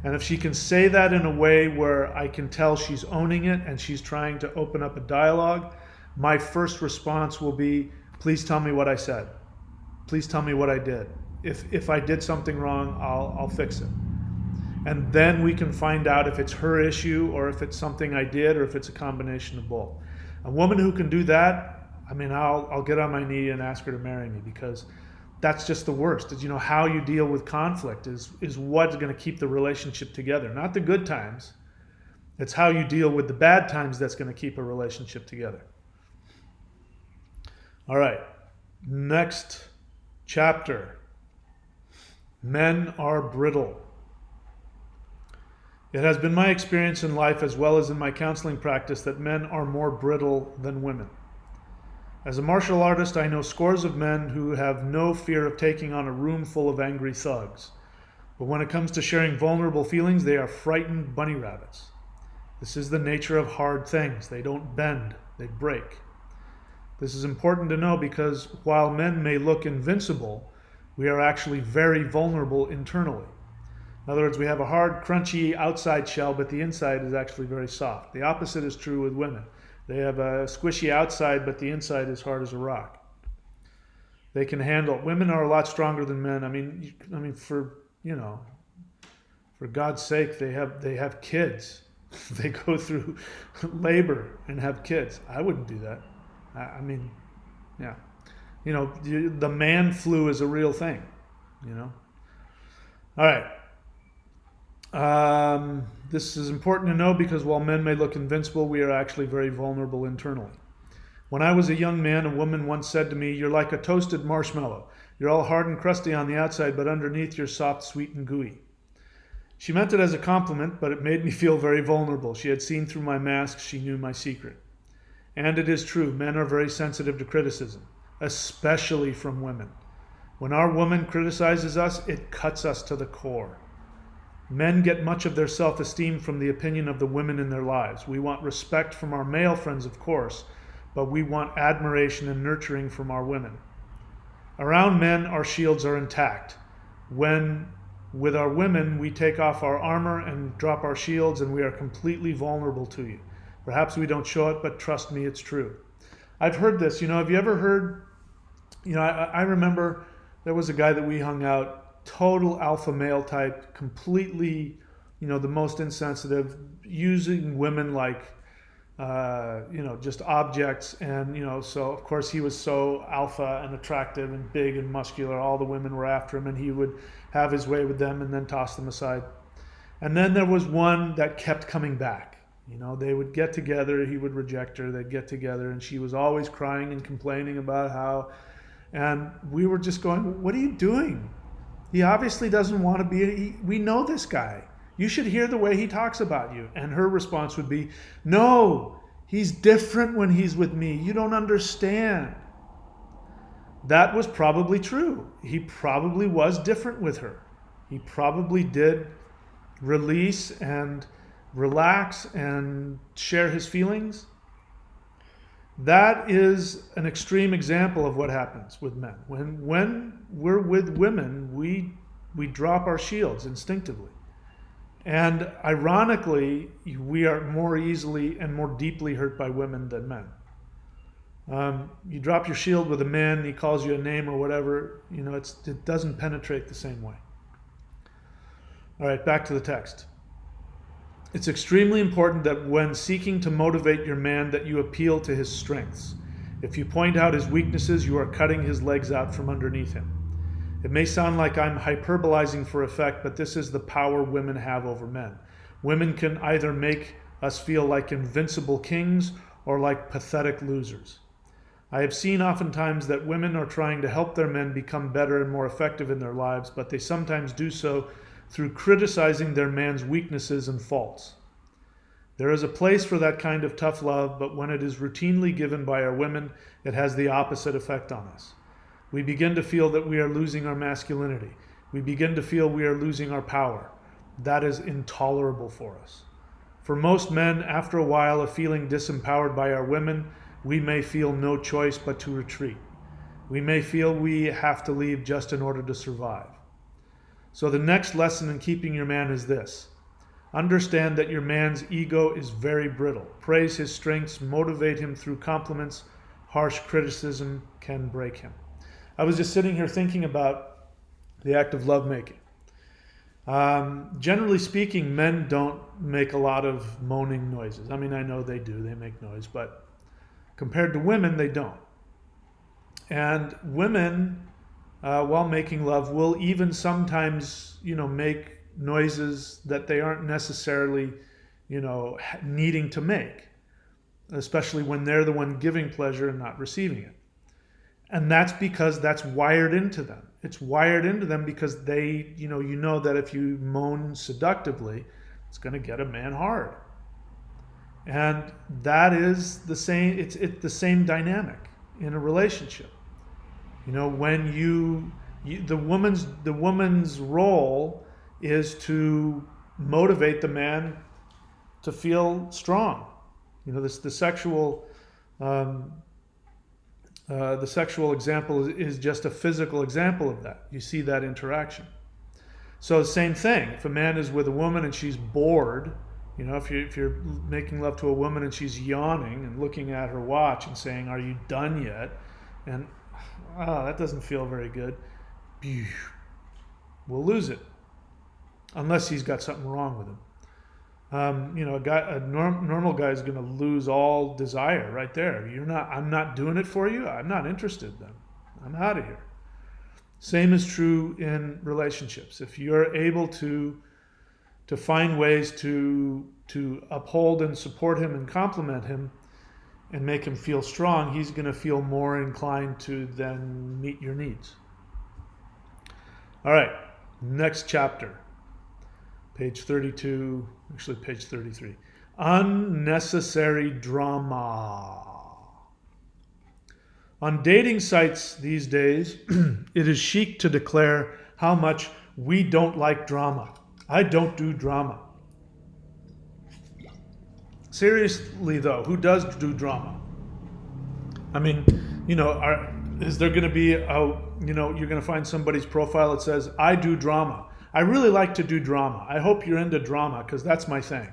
And if she can say that in a way where I can tell she's owning it and she's trying to open up a dialogue, my first response will be, Please tell me what I said. Please tell me what I did. If I did something wrong, I'll fix it. And then we can find out if it's her issue or if it's something I did or if it's a combination of both. A woman who can do that, I mean, I'll get on my knee and ask her to marry me, because that's just the worst. Is, how you deal with conflict is what's going to keep the relationship together. Not the good times. It's how you deal with the bad times that's going to keep a relationship together. All right. Next chapter. Men are brittle. It has been my experience in life as well as in my counseling practice that men are more brittle than women. As a martial artist, I know scores of men who have no fear of taking on a room full of angry thugs. But when it comes to sharing vulnerable feelings, they are frightened bunny rabbits. This is the nature of hard things. They don't bend, they break. This is important to know because while men may look invincible, we are actually very vulnerable internally. In other words, we have a hard, crunchy outside shell, but the inside is actually very soft. The opposite is true with women. They have a squishy outside, but the inside is hard as a rock. They can handle. Women are a lot stronger than men. I mean, for God's sake, they have kids. They go through labor and have kids. I wouldn't do that. Yeah. The man flu is a real thing. All right. This is important to know because while men may look invincible, we are actually very vulnerable internally. When I was a young man, a woman once said to me, "You're like a toasted marshmallow. You're all hard and crusty on the outside, but underneath you're soft, sweet, and gooey." She meant it as a compliment, but it made me feel very vulnerable. She had seen through my mask. She knew my secret. And it is true, men are very sensitive to criticism, especially from women. When our woman criticizes us, it cuts us to the core. Men get much of their self-esteem from the opinion of the women in their lives. We want respect from our male friends, of course, but we want admiration and nurturing from our women. Around men, our shields are intact. With our women, we take off our armor and drop our shields, and we are completely vulnerable to you. Perhaps we don't show it, but trust me, it's true. I've heard this. Have you ever heard, I remember there was a guy that we hung out, total alpha male type, completely, the most insensitive, using women like, just objects. And, so of course he was so alpha and attractive and big and muscular. All the women were after him and he would have his way with them and then toss them aside. And then there was one that kept coming back. They would get together, he would reject her, they'd get together, and she was always crying and complaining about how, and we were just going, "What are you doing? He obviously doesn't want to be, we know this guy. You should hear the way he talks about you." And her response would be, "No, he's different when he's with me. You don't understand." That was probably true. He probably was different with her. He probably did release and relax and share his feelings. That is an extreme example of what happens with men. When we're with women, we drop our shields instinctively. And ironically, we are more easily and more deeply hurt by women than men. You drop your shield with a man, he calls you a name or whatever, it doesn't penetrate the same way. All right, back to the text. It's extremely important that when seeking to motivate your man that you appeal to his strengths. If you point out his weaknesses, you are cutting his legs out from underneath him. It may sound like I'm hyperbolizing for effect, but this is the power women have over men. Women can either make us feel like invincible kings or like pathetic losers. I have seen oftentimes that women are trying to help their men become better and more effective in their lives, but they sometimes do so through criticizing their man's weaknesses and faults. There is a place for that kind of tough love, but when it is routinely given by our women, it has the opposite effect on us. We begin to feel that we are losing our masculinity. We begin to feel we are losing our power. That is intolerable for us. For most men, after a while of feeling disempowered by our women, we may feel no choice but to retreat. We may feel we have to leave just in order to survive. So the next lesson in keeping your man is this. Understand that your man's ego is very brittle. Praise his strengths, motivate him through compliments, Harsh criticism can break him. I was just sitting here thinking about the act of lovemaking. Generally speaking, men don't make a lot of moaning noises. I mean, I know they do, they make noise, but compared to women, they don't. And women, while making love, will even sometimes, make noises that they aren't necessarily, needing to make, especially when they're the one giving pleasure and not receiving it. And that's because that's wired into them. It's wired into them because they, you know that if you moan seductively, it's going to get a man hard. And that is the same, it's the same dynamic in a relationship. When the woman's role is to motivate the man to feel strong. The sexual example is just a physical example of that. You see that interaction. So the same thing. If a man is with a woman and she's bored, if you're making love to a woman and she's yawning and looking at her watch and saying, "Are you done yet?" and that doesn't feel very good, we'll lose it, unless he's got something wrong with him. A normal guy is going to lose all desire right there. I'm not doing it for you. I'm not interested then. I'm out of here. Same is true in relationships. If you're able to find ways to uphold and support him and compliment him and make him feel strong, he's going to feel more inclined to then meet your needs. All right, next chapter. Page 32, actually page 33. Unnecessary drama. On dating sites these days, it is chic to declare how much we don't like drama. I don't do drama. Seriously though, who does do drama? I mean, is there going to be you're going to find somebody's profile that says, "I do drama. I really like to do drama. I hope you're into drama because that's my thing."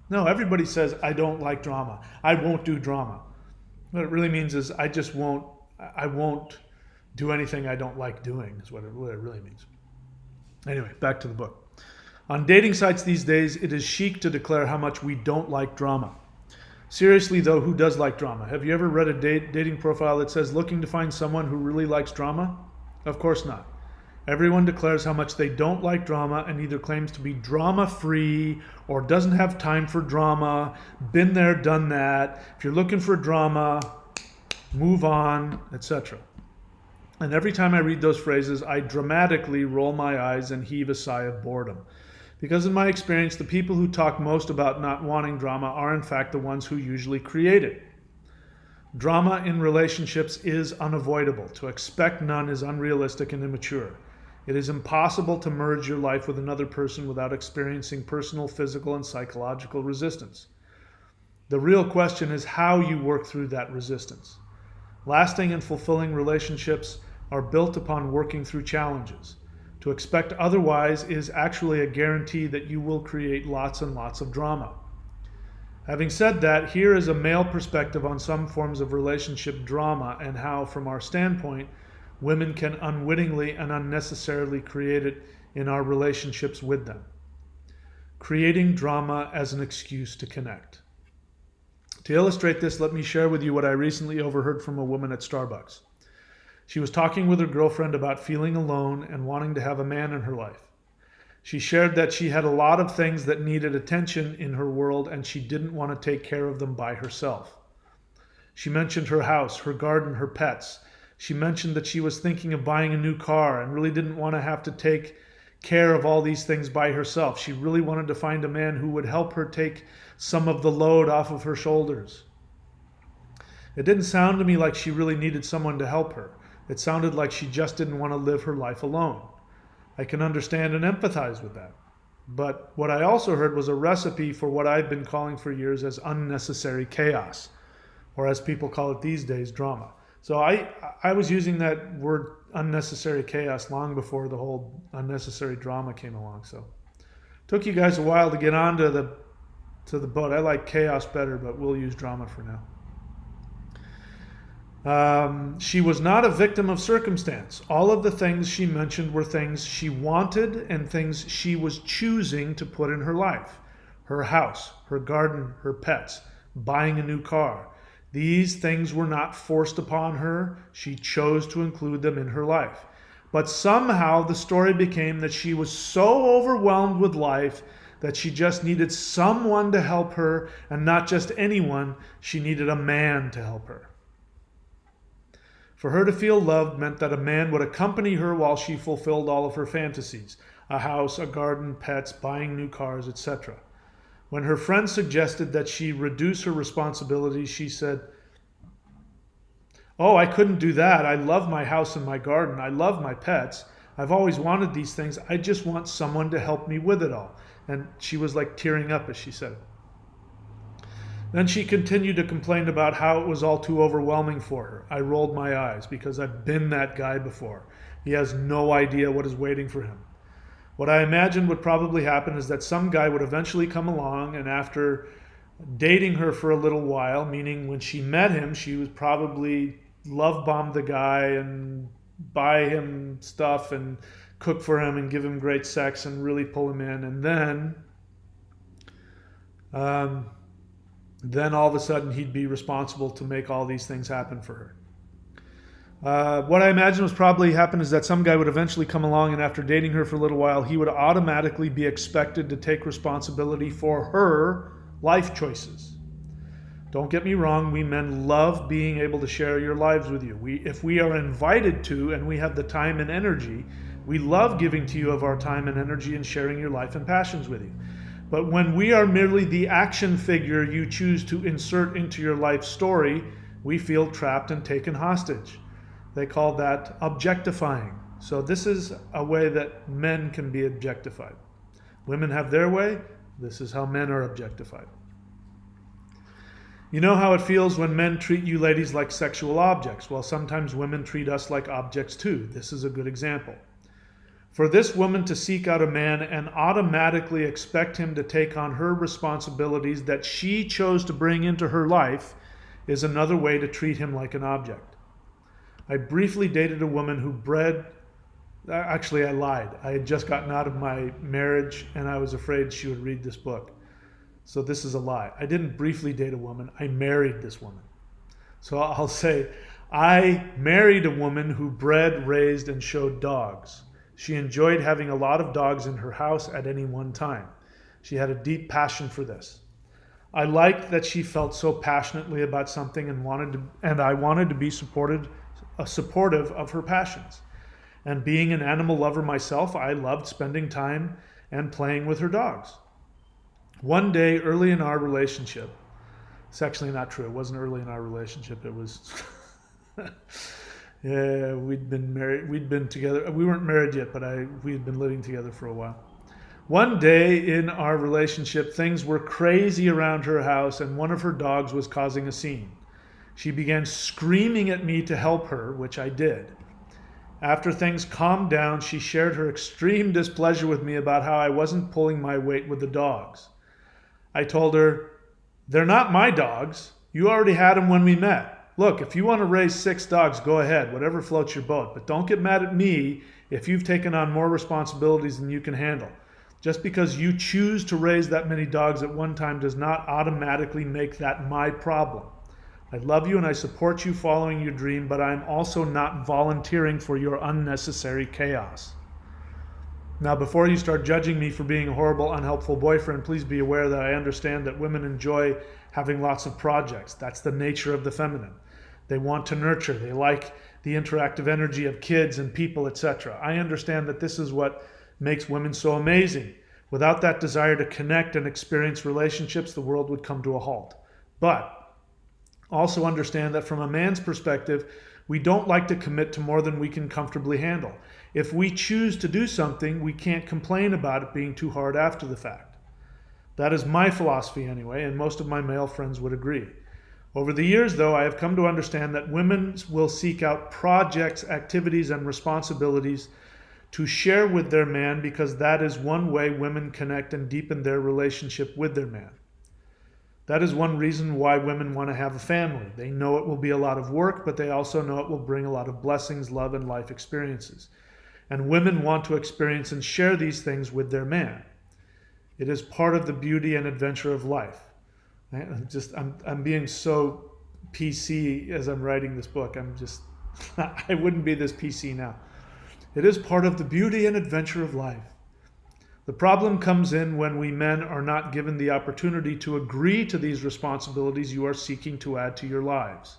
No, everybody says, "I don't like drama. I won't do drama." What it really means is I won't do anything I don't like doing is what it really means. Anyway, back to the book. On dating sites these days, it is chic to declare how much we don't like drama. Seriously though, who does like drama? Have you ever read a dating profile that says, "Looking to find someone who really likes drama"? Of course not. Everyone declares how much they don't like drama and either claims to be drama-free or doesn't have time for drama, been there, done that. If you're looking for drama, move on, etc. And every time I read those phrases, I dramatically roll my eyes and heave a sigh of boredom. Because in my experience, the people who talk most about not wanting drama are in fact the ones who usually create it. Drama in relationships is unavoidable. To expect none is unrealistic and immature. It is impossible to merge your life with another person without experiencing personal, physical, and psychological resistance. The real question is how you work through that resistance. Lasting and fulfilling relationships are built upon working through challenges. To expect otherwise is actually a guarantee that you will create lots and lots of drama. Having said that, here is a male perspective on some forms of relationship drama and how, from our standpoint, women can unwittingly and unnecessarily create it in our relationships with them. Creating drama as an excuse to connect. To illustrate this, let me share with you what I recently overheard from a woman at Starbucks. She was talking with her girlfriend about feeling alone and wanting to have a man in her life. She shared that she had a lot of things that needed attention in her world and she didn't want to take care of them by herself. She mentioned her house, her garden, her pets. She mentioned that she was thinking of buying a new car and really didn't want to have to take care of all these things by herself. She really wanted to find a man who would help her take some of the load off of her shoulders. It didn't sound to me like she really needed someone to help her. It sounded like she just didn't want to live her life alone. I can understand and empathize with that. But what I also heard was a recipe for what I've been calling for years as unnecessary chaos, or as people call it these days, drama. So I was using that word unnecessary chaos long before the whole unnecessary drama came along. So it took you guys a while to get onto the boat. I like chaos better, but we'll use drama for now. She was not a victim of circumstance. All of the things she mentioned were things she wanted and things she was choosing to put in her life. Her house, her garden, her pets, buying a new car. These things were not forced upon her. She chose to include them in her life. But somehow the story became that she was so overwhelmed with life that she just needed someone to help her, and not just anyone. She needed a man to help her. For her to feel loved meant that a man would accompany her while she fulfilled all of her fantasies: a house, a garden, pets, buying new cars, etc. When her friend suggested that she reduce her responsibilities, she said, "Oh, I couldn't do that. I love my house and my garden. I love my pets. I've always wanted these things. I just want someone to help me with it all." And she was like tearing up as she said it. Then she continued to complain about how it was all too overwhelming for her. I rolled my eyes because I've been that guy before. He has no idea what is waiting for him. What I imagined would probably happen is that some guy would eventually come along, and after dating her for a little while, meaning when she met him, she was probably love bombed the guy and buy him stuff and cook for him and give him great sex and really pull him in. And then all of a sudden he'd be responsible to make all these things happen for her. What I imagine was probably happen is that some guy would eventually come along, and after dating her for a little while, he would automatically be expected to take responsibility for her life choices. Don't get me wrong, we men love being able to share your lives with you. If we are invited to and we have the time and energy, we love giving to you of our time and energy and sharing your life and passions with you. But when we are merely the action figure you choose to insert into your life story, we feel trapped and taken hostage. They call that objectifying. So this is a way that men can be objectified. Women have their way. This is how men are objectified. You know how it feels when men treat you ladies like sexual objects. Well, sometimes women treat us like objects too. This is a good example. For this woman to seek out a man and automatically expect him to take on her responsibilities that she chose to bring into her life is another way to treat him like an object. I briefly dated a woman who actually I lied. I had just gotten out of my marriage and I was afraid she would read this book. So this is a lie. I didn't briefly date a woman. I married this woman. So I'll say, I married a woman who bred, raised, and showed dogs. She enjoyed having a lot of dogs in her house at any one time. She had a deep passion for this. I liked that she felt so passionately about something and I wanted to be supportive of her passions. And being an animal lover myself, I loved spending time and playing with her dogs. One day early in our relationship, it's actually not true. It wasn't early in our relationship. It was, yeah, we'd been married. We'd been together. We weren't married yet, but we'd been living together for a while. One day in our relationship, things were crazy around her house and one of her dogs was causing a scene. She began screaming at me to help her, which I did. After things calmed down, she shared her extreme displeasure with me about how I wasn't pulling my weight with the dogs. I told her, "They're not my dogs. You already had them when we met. Look, if you want to raise 6 dogs, go ahead, whatever floats your boat. But don't get mad at me if you've taken on more responsibilities than you can handle. Just because you choose to raise that many dogs at one time does not automatically make that my problem. I love you and I support you following your dream, but I'm also not volunteering for your unnecessary chaos." Now, before you start judging me for being a horrible, unhelpful boyfriend, please be aware that I understand that women enjoy having lots of projects. That's the nature of the feminine. They want to nurture. They like the interactive energy of kids and people, etc. I understand that this is what makes women so amazing. Without that desire to connect and experience relationships, the world would come to a halt. But also understand that from a man's perspective, we don't like to commit to more than we can comfortably handle. If we choose to do something, we can't complain about it being too hard after the fact. That is my philosophy anyway, and most of my male friends would agree. Over the years, though, I have come to understand that women will seek out projects, activities, and responsibilities to share with their man because that is one way women connect and deepen their relationship with their man. That is one reason why women want to have a family. They know it will be a lot of work, but they also know it will bring a lot of blessings, love, and life experiences. And women want to experience and share these things with their man. It is part of the beauty and adventure of life. I'm being so PC as I'm writing this book. I wouldn't be this PC now. It is part of the beauty and adventure of life. The problem comes in when we men are not given the opportunity to agree to these responsibilities you are seeking to add to your lives.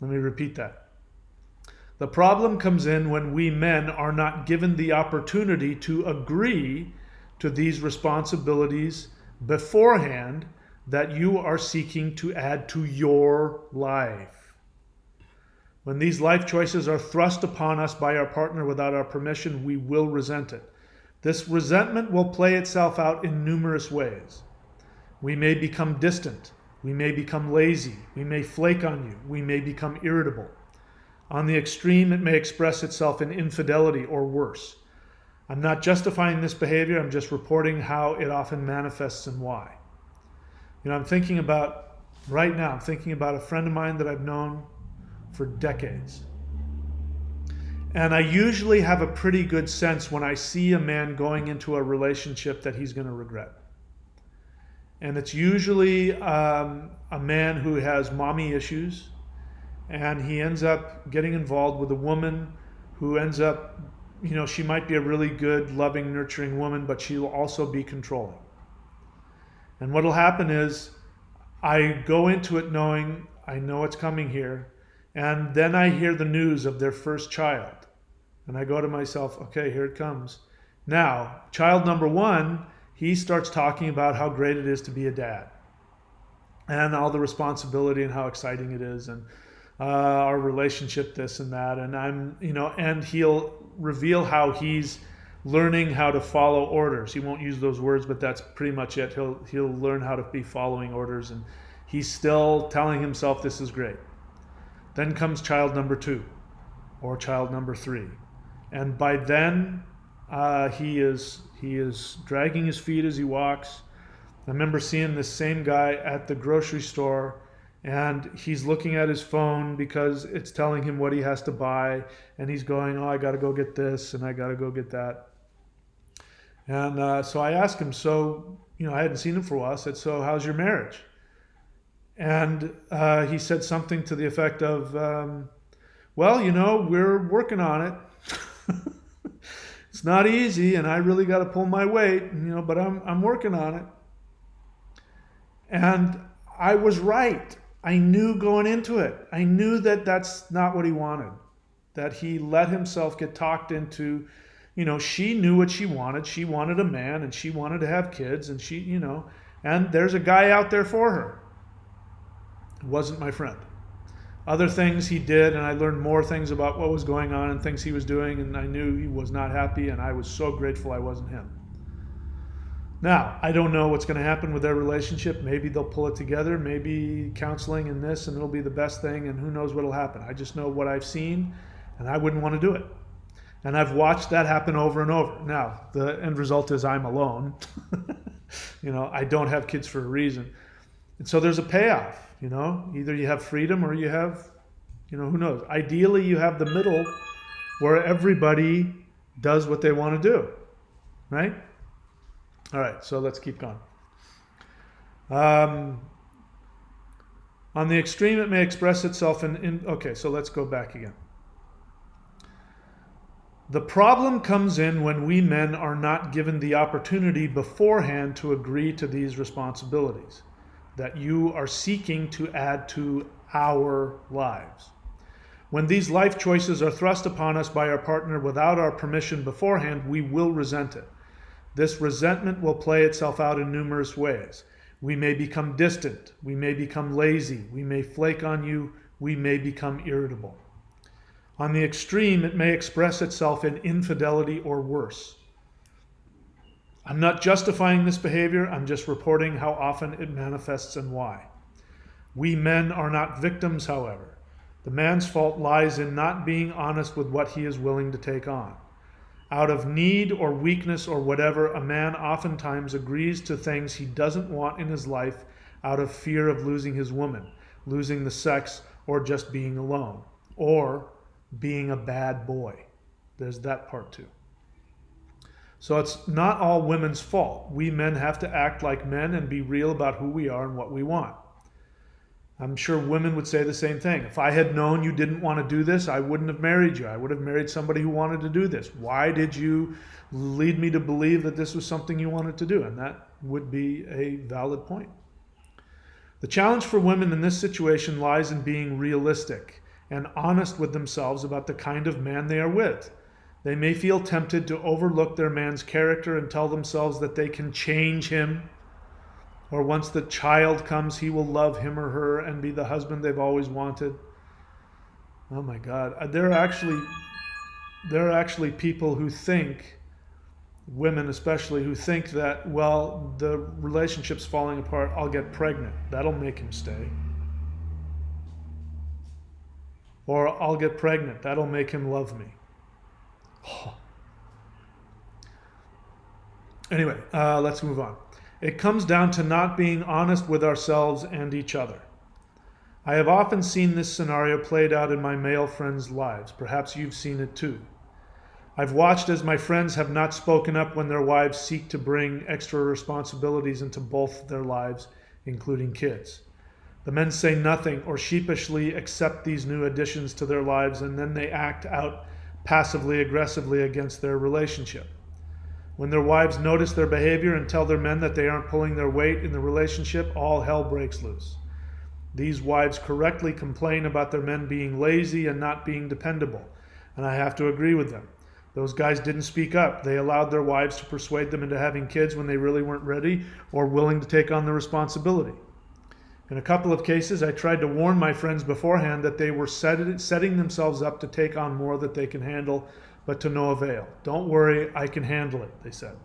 Let me repeat that. The problem comes in when we men are not given the opportunity to agree to these responsibilities beforehand that you are seeking to add to your life. When these life choices are thrust upon us by our partner without our permission, we will resent it. This resentment will play itself out in numerous ways. We may become distant. We may become lazy. We may flake on you. We may become irritable. On the extreme, it may express itself in infidelity or worse. I'm not justifying this behavior. I'm just reporting how it often manifests and why. I'm thinking about a friend of mine that I've known for decades. And I usually have a pretty good sense when I see a man going into a relationship that he's going to regret. And it's usually a man who has mommy issues, and he ends up getting involved with a woman who ends up, she might be a really good, loving, nurturing woman, but she will also be controlling. And what will happen is I go into it knowing I know what's coming here, and then I hear the news of their first child. And I go to myself, okay, here it comes. Now, child number one, he starts talking about how great it is to be a dad and all the responsibility and how exciting it is, and our relationship, this and that. And and he'll reveal how he's learning how to follow orders. He won't use those words, but that's pretty much it. He'll learn how to be following orders, and he's still telling himself this is great. Then comes child number 2 or child number 3. And by then, he is dragging his feet as he walks. I remember seeing this same guy at the grocery store, and he's looking at his phone because it's telling him what he has to buy, and he's going, I got to go get this, and I got to go get that. And so I asked him, I hadn't seen him for a while. I said, so how's your marriage? And he said something to the effect of, we're working on it. It's not easy, and I really got to pull my weight, but I'm working on it. And I was right. I knew going into it. I knew that that's not what he wanted. That he let himself get talked into, she knew what she wanted. She wanted a man, and she wanted to have kids, and and there's a guy out there for her. It wasn't my friend. Other things he did, and I learned more things about what was going on and things he was doing, and I knew he was not happy, and I was so grateful I wasn't him. Now, I don't know what's going to happen with their relationship. Maybe they'll pull it together, maybe counseling and this, and it'll be the best thing, and who knows what'll happen. I just know what I've seen, and I wouldn't want to do it. And I've watched that happen over and over. Now, the end result is I'm alone. I don't have kids for a reason. And so there's a payoff. Either you have freedom or you have, who knows. Ideally, you have the middle where everybody does what they want to do, right? All right, so let's keep going. On the extreme, it may express itself okay, so let's go back again. The problem comes in when we men are not given the opportunity beforehand to agree to these responsibilities that you are seeking to add to our lives. When these life choices are thrust upon us by our partner without our permission beforehand, we will resent it. This resentment will play itself out in numerous ways. We may become distant. We may become lazy. We may flake on you. We may become irritable. On the extreme, it may express itself in infidelity or worse. I'm not justifying this behavior. I'm just reporting how often it manifests and why. We men are not victims, however. The man's fault lies in not being honest with what he is willing to take on. Out of need or weakness or whatever, a man oftentimes agrees to things he doesn't want in his life out of fear of losing his woman, losing the sex, or just being alone, or being a bad boy. There's that part too. So it's not all women's fault. We men have to act like men and be real about who we are and what we want. I'm sure women would say the same thing. If I had known you didn't want to do this, I wouldn't have married you. I would have married somebody who wanted to do this. Why did you lead me to believe that this was something you wanted to do? And that would be a valid point. The challenge for women in this situation lies in being realistic and honest with themselves about the kind of man they are with. They may feel tempted to overlook their man's character and tell themselves that they can change him, or once the child comes, he will love him or her and be the husband they've always wanted. Oh my God. There are actually people who think, women especially, who think that, well, the relationship's falling apart, I'll get pregnant. That'll make him stay. Or I'll get pregnant. That'll make him love me. Oh. Anyway, let's move on. It comes down to not being honest with ourselves and each other. I have often seen this scenario played out in my male friends' lives. Perhaps you've seen it too. I've watched as my friends have not spoken up when their wives seek to bring extra responsibilities into both their lives, including kids. The men say nothing or sheepishly accept these new additions to their lives, and then they act out passively aggressively against their relationship. When their wives notice their behavior and tell their men that they aren't pulling their weight in the relationship, all hell breaks loose. These wives correctly complain about their men being lazy and not being dependable, and I have to agree with them. Those guys didn't speak up. They allowed their wives to persuade them into having kids when they really weren't ready or willing to take on the responsibility. In a couple of cases, I tried to warn my friends beforehand that they were setting themselves up to take on more that they can handle, but to no avail. Don't worry, I can handle it, they said.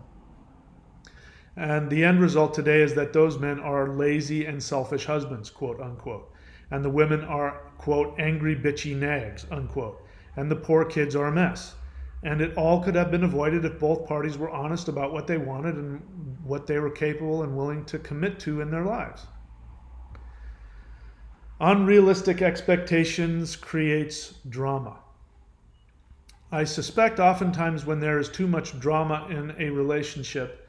And the end result today is that those men are lazy and selfish husbands, quote unquote. And the women are, quote, angry bitchy nags, unquote. And the poor kids are a mess. And it all could have been avoided if both parties were honest about what they wanted and what they were capable and willing to commit to in their lives. Unrealistic expectations creates drama. I suspect oftentimes when there is too much drama in a relationship,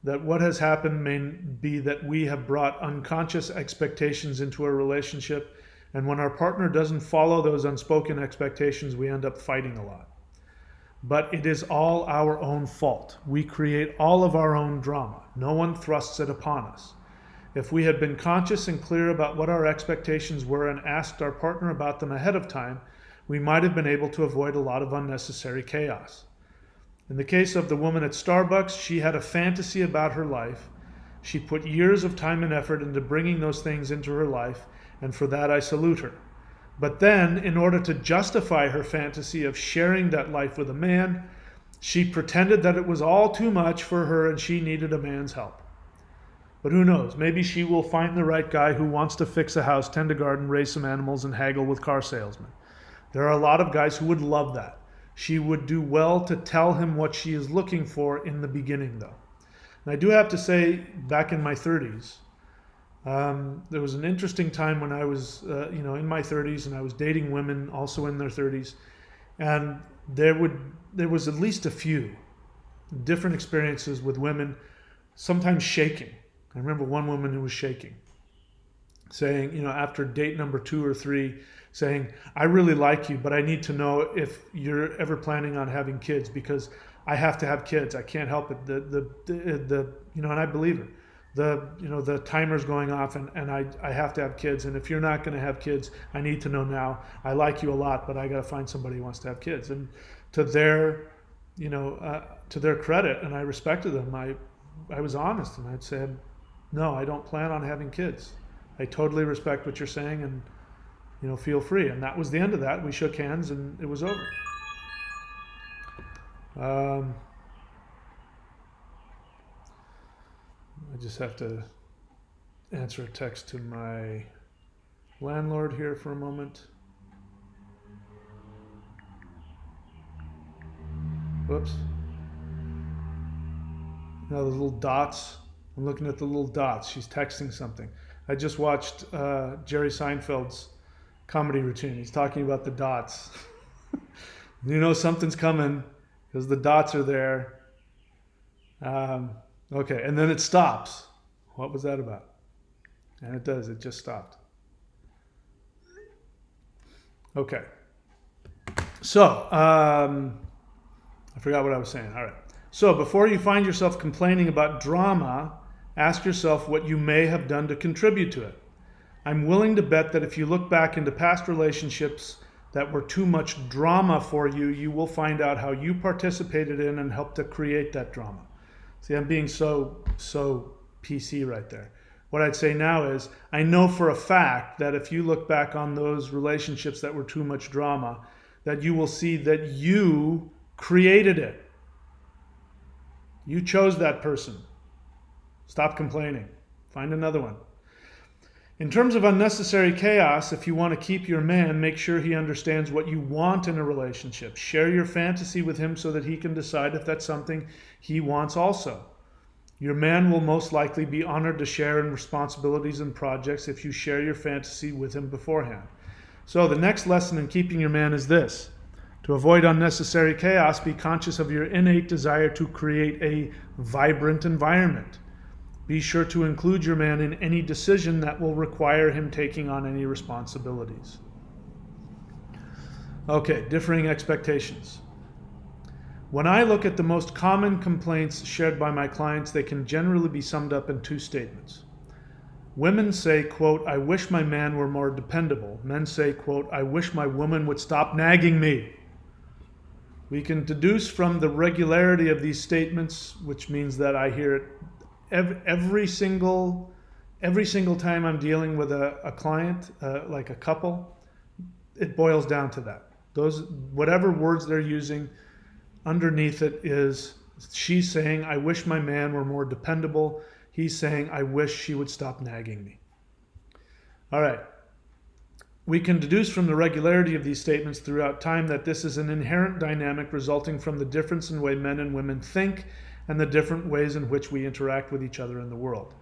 that what has happened may be that we have brought unconscious expectations into a relationship, and when our partner doesn't follow those unspoken expectations, we end up fighting a lot. But it is all our own fault. We create all of our own drama. No one thrusts it upon us. If we had been conscious and clear about what our expectations were and asked our partner about them ahead of time, we might have been able to avoid a lot of unnecessary chaos. In the case of the woman at Starbucks, she had a fantasy about her life. She put years of time and effort into bringing those things into her life, and for that I salute her. But then, in order to justify her fantasy of sharing that life with a man, she pretended that it was all too much for her and she needed a man's help. But who knows, maybe she will find the right guy who wants to fix a house, tend a garden, raise some animals, and haggle with car salesmen. There are a lot of guys who would love that. She would do well to tell him what she is looking for in the beginning, though. And I do have to say, back in my 30s, there was an interesting time when I was, in my 30s, and I was dating women also in their 30s, and there was at least a few different experiences with women, sometimes shaking. I remember one woman who was shaking, saying, after date number 2 or 3, saying, I really like you, but I need to know if you're ever planning on having kids because I have to have kids. I can't help it. And I believe her. The timer's going off and I have to have kids. And if you're not going to have kids, I need to know now. I like you a lot, but I got to find somebody who wants to have kids. And to their credit, and I respected them, I was honest and I'd said, no, I don't plan on having kids. I totally respect what you're saying and, feel free. And that was the end of that. We shook hands and it was over. I just have to answer a text to my landlord here for a moment. Whoops. Now the little dots. I'm looking at the little dots. She's texting something. I just watched Jerry Seinfeld's comedy routine. He's talking about the dots. You know something's coming because the dots are there. Okay, and then it stops. What was that about? And it does, it just stopped. Okay. So, I forgot what I was saying. All right. So, before you find yourself complaining about drama, ask yourself what you may have done to contribute to it. I'm willing to bet that if you look back into past relationships that were too much drama for you, you will find out how you participated in and helped to create that drama. See, I'm being so PC right there. What I'd say now is, I know for a fact that if you look back on those relationships that were too much drama, that you will see that you created it. You chose that person. Stop complaining. Find another one. In terms of unnecessary chaos, if you want to keep your man, make sure he understands what you want in a relationship. Share your fantasy with him so that he can decide if that's something he wants also. Your man will most likely be honored to share in responsibilities and projects if you share your fantasy with him beforehand. So the next lesson in keeping your man is this. To avoid unnecessary chaos, be conscious of your innate desire to create a vibrant environment. Be sure to include your man in any decision that will require him taking on any responsibilities. Okay, differing expectations. When I look at the most common complaints shared by my clients, they can generally be summed up in two statements. Women say, quote, I wish my man were more dependable. Men say, quote, I wish my woman would stop nagging me. We can deduce from the regularity of these statements, which means that I hear it every single time I'm dealing with a client, like a couple, it boils down to that. Those, whatever words they're using, underneath it is, she's saying, I wish my man were more dependable. He's saying, I wish she would stop nagging me. All right. We can deduce from the regularity of these statements throughout time that this is an inherent dynamic resulting from the difference in way men and women think and the different ways in which we interact with each other in the world.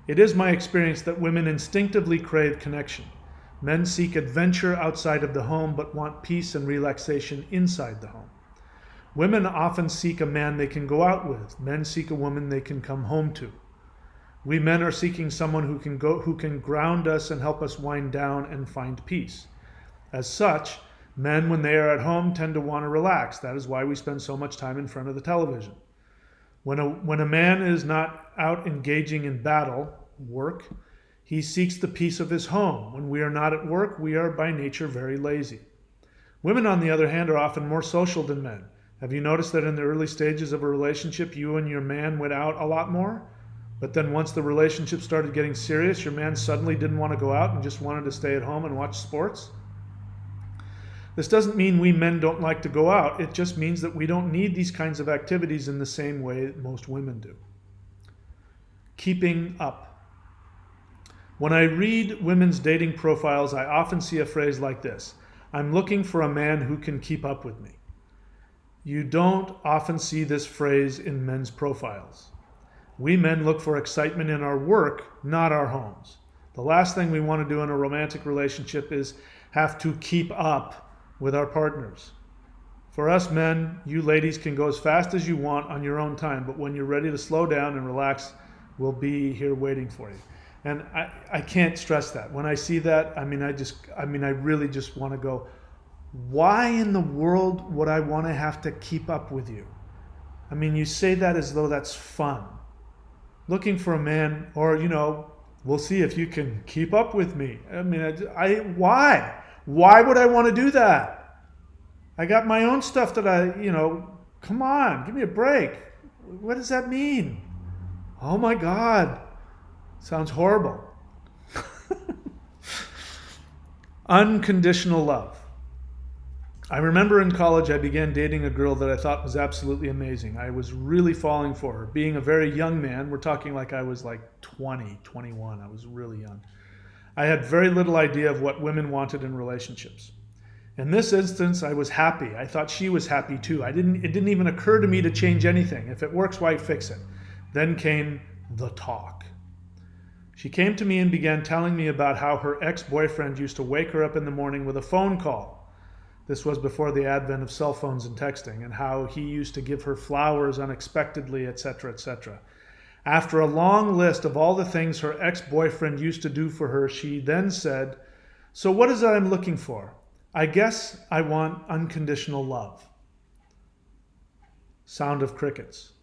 It is my experience that women instinctively crave connection. Men seek adventure outside of the home but want peace and relaxation inside the home. Women often seek a man they can go out with. Men seek a woman they can come home to. We men are seeking someone who can ground us and help us wind down and find peace. As such, men, when they are at home, tend to want to relax. That is why we spend so much time in front of the television. When a man is not out engaging in battle, work, he seeks the peace of his home. When we are not at work, we are by nature very lazy. Women, on the other hand, are often more social than men. Have you noticed that in the early stages of a relationship, you and your man went out a lot more? But then once the relationship started getting serious, your man suddenly didn't want to go out and just wanted to stay at home and watch sports? This doesn't mean we men don't like to go out. It just means that we don't need these kinds of activities in the same way that most women do. Keeping up. When I read women's dating profiles, I often see a phrase like this: I'm looking for a man who can keep up with me. You don't often see this phrase in men's profiles. We men look for excitement in our work, not our homes. The last thing we want to do in a romantic relationship is have to keep up with our partners. For us men, you ladies can go as fast as you want on your own time, but when you're ready to slow down and relax, we'll be here waiting for you. And I can't stress that. When I see that, I really just want to go, why in the world would I want to have to keep up with you? I mean, you say that as though that's fun. Looking for a man, or, we'll see if you can keep up with me. I mean, why? Why would I want to do that? I got my own stuff that come on, give me a break. What does that mean? Oh my God. Sounds horrible. Unconditional love. I remember in college I began dating a girl that I thought was absolutely amazing. I was really falling for her. Being a very young man, we're talking like I was like 20, 21. I was really young. I had very little idea of what women wanted in relationships. In this instance, I was happy. I thought she was happy too. It didn't even occur to me to change anything. If it works, why fix it? Then came the talk. She came to me and began telling me about how her ex-boyfriend used to wake her up in the morning with a phone call. This was before the advent of cell phones and texting, and how he used to give her flowers unexpectedly, etc., etc. After a long list of all the things her ex-boyfriend used to do for her, she then said, "So what is it I'm looking for? I guess I want unconditional love." Sound of crickets.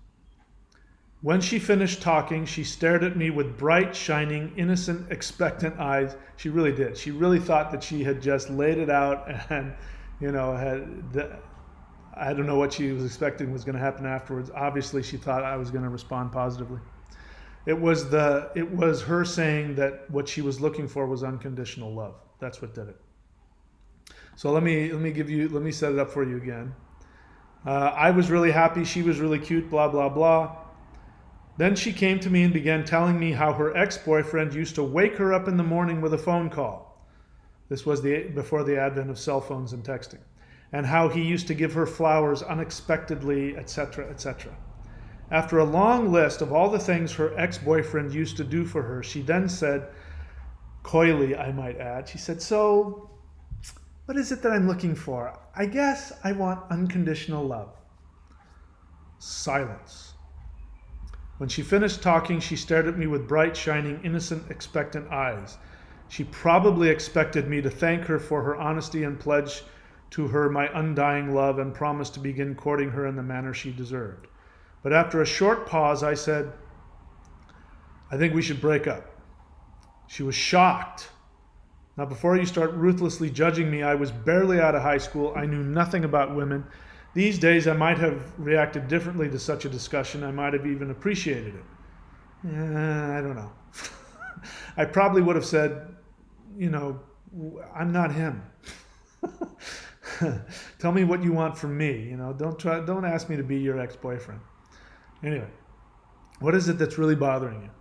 When she finished talking, she stared at me with bright, shining, innocent, expectant eyes. She really did. She really thought that she had just laid it out and, I don't know what she was expecting was going to happen afterwards. Obviously, she thought I was going to respond positively. It was her saying that what she was looking for was unconditional love. That's what did it. So let me set it up for you again. I was really happy. She was really cute. Blah blah blah. Then she came to me and began telling me how her ex-boyfriend used to wake her up in the morning with a phone call. This was before the advent of cell phones and texting. And how he used to give her flowers unexpectedly, etc., etc. After a long list of all the things her ex-boyfriend used to do for her, she then said, coyly I might add, she said, "So, what is it that I'm looking for? I guess I want unconditional love." Silence. When she finished talking, she stared at me with bright, shining, innocent, expectant eyes. She probably expected me to thank her for her honesty and pledge to her my undying love and promise to begin courting her in the manner she deserved. But after a short pause, I said, "I think we should break up." She was shocked. Now, before you start ruthlessly judging me, I was barely out of high school. I knew nothing about women. These days, I might have reacted differently to such a discussion. I might have even appreciated it. I don't know. I probably would have said, "I'm not him." Tell me what you want from me. Don't ask me to be your ex-boyfriend. Anyway, what is it that's really bothering you?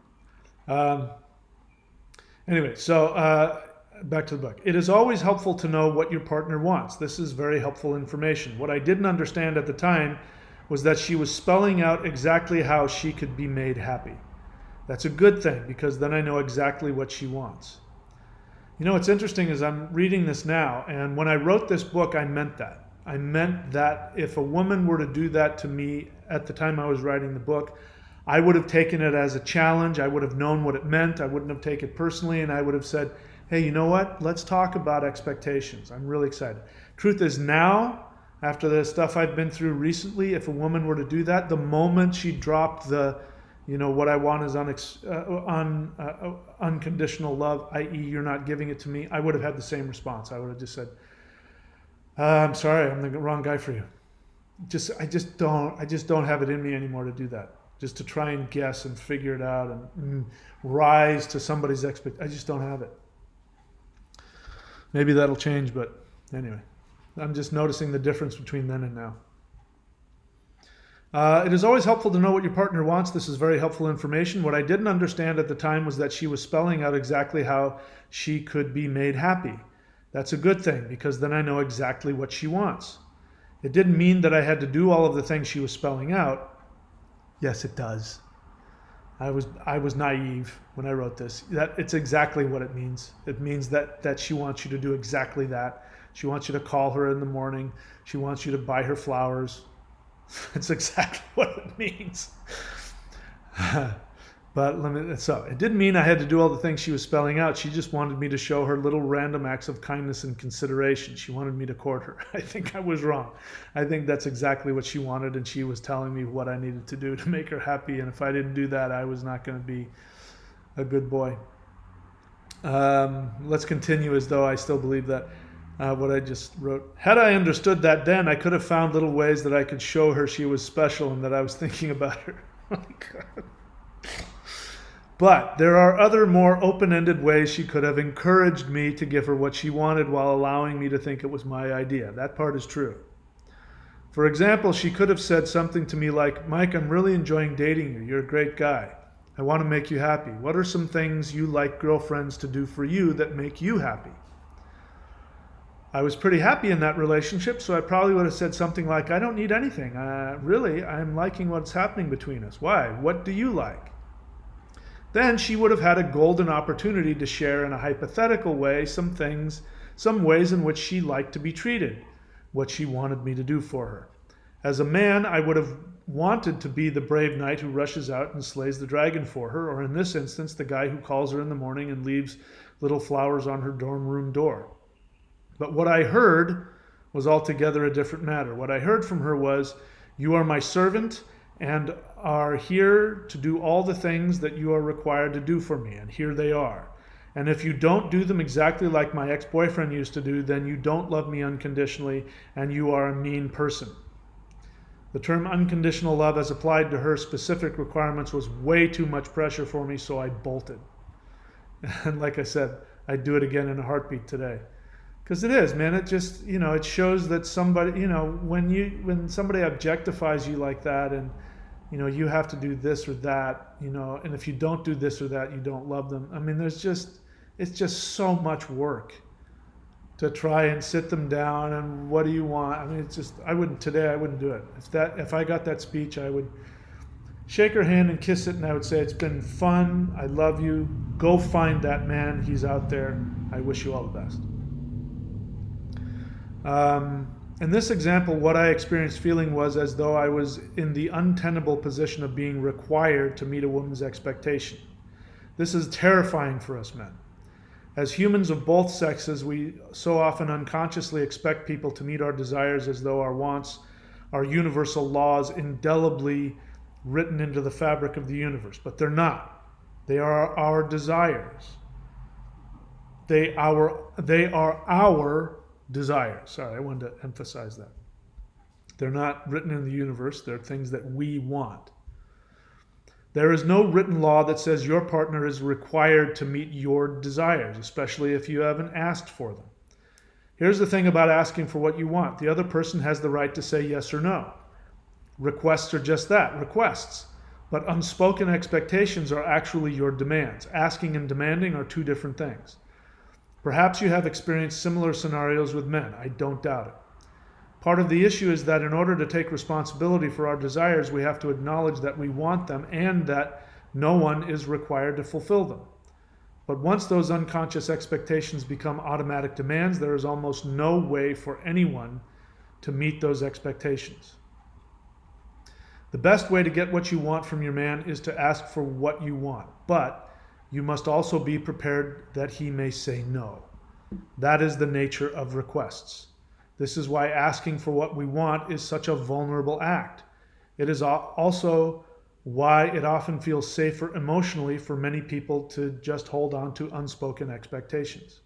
Back to the book. It is always helpful to know what your partner wants. This is very helpful information. What I didn't understand at the time was that she was spelling out exactly how she could be made happy. That's a good thing, because then I know exactly what she wants. What's interesting is I'm reading this now, and when I wrote this book, I meant that. I meant that if a woman were to do that to me at the time I was writing the book, I would have taken it as a challenge. I would have known what it meant. I wouldn't have taken it personally, and I would have said, "Hey, you know what? Let's talk about expectations." I'm really excited. Truth is, now, after the stuff I've been through recently, if a woman were to do that, the moment she dropped the what I want is unconditional love, i.e. you're not giving it to me, I would have had the same response. I would have just said, "I'm sorry, I'm the wrong guy for you. I just don't have it in me anymore to do that. Just to try and guess and figure it out and rise to somebody's I just don't have it." Maybe that'll change, but anyway, I'm just noticing the difference between then and now. It is always helpful to know what your partner wants. This is very helpful information. What I didn't understand at the time was that she was spelling out exactly how she could be made happy. That's a good thing, because then I know exactly what she wants. It didn't mean that I had to do all of the things she was spelling out. Yes, it does. I was naive when I wrote this. It's exactly what it means. It means that she wants you to do exactly that. She wants you to call her in the morning. She wants you to buy her flowers. It's exactly what it means. So it didn't mean I had to do all the things she was spelling out. She just wanted me to show her little random acts of kindness and consideration. She wanted me to court her. I think I was wrong. I think that's exactly what she wanted, and she was telling me what I needed to do to make her happy. And if I didn't do that, I was not going to be a good boy. Let's continue as though I still believe that. What I just wrote. Had I understood that then, I could have found little ways that I could show her she was special and that I was thinking about her. Oh my God. But there are other more open-ended ways she could have encouraged me to give her what she wanted while allowing me to think it was my idea. That part is true. For example, she could have said something to me like, "Mike, I'm really enjoying dating you. You're a great guy. I want to make you happy. What are some things you like girlfriends to do for you that make you happy?" I was pretty happy in that relationship, so I probably would have said something like, "I don't need anything. Really, I'm liking what's happening between us. Why? What do you like?" then she would have had a golden opportunity to share in a hypothetical way some ways in which she liked to be treated, what she wanted me to do for her. As a man, I would have wanted to be the brave knight who rushes out and slays the dragon for her, or in this instance, the guy who calls her in the morning and leaves little flowers on her dorm room door. But what I heard was altogether a different matter. What I heard from her was, "You are my servant and are here to do all the things that you are required to do for me, and here they are. And if you don't do them exactly like my ex-boyfriend used to do, then you don't love me unconditionally, and you are a mean person." The term unconditional love as applied to her specific requirements was way too much pressure for me, so I bolted. And like I said, I'd do it again in a heartbeat today. Because it is, man, it just, it shows that somebody, when somebody objectifies you like that and, you have to do this or that, and if you don't do this or that, you don't love them. I mean, it's just so much work to try and sit them down and what do you want? I mean, I wouldn't do it. If I got that speech, I would shake her hand and kiss it and I would say, "It's been fun. I love you. Go find that man. He's out there. I wish you all the best." In this example, what I experienced feeling was as though I was in the untenable position of being required to meet a woman's expectation. This is terrifying for us men. As humans of both sexes, we so often unconsciously expect people to meet our desires as though our wants are universal laws indelibly written into the fabric of the universe. But they're not. They are our desires. They are our desires. Sorry, I wanted to emphasize that. They're not written in the universe. They're things that we want. There is no written law that says your partner is required to meet your desires, especially if you haven't asked for them. Here's the thing about asking for what you want. The other person has the right to say yes or no. Requests are just that, requests. But unspoken expectations are actually your demands. Asking and demanding are two different things. Perhaps you have experienced similar scenarios with men. I don't doubt it. Part of the issue is that in order to take responsibility for our desires, we have to acknowledge that we want them and that no one is required to fulfill them. But once those unconscious expectations become automatic demands, there is almost no way for anyone to meet those expectations. The best way to get what you want from your man is to ask for what you want, but you must also be prepared that he may say no. That is the nature of requests. This is why asking for what we want is such a vulnerable act. It is also why it often feels safer emotionally for many people to just hold on to unspoken expectations.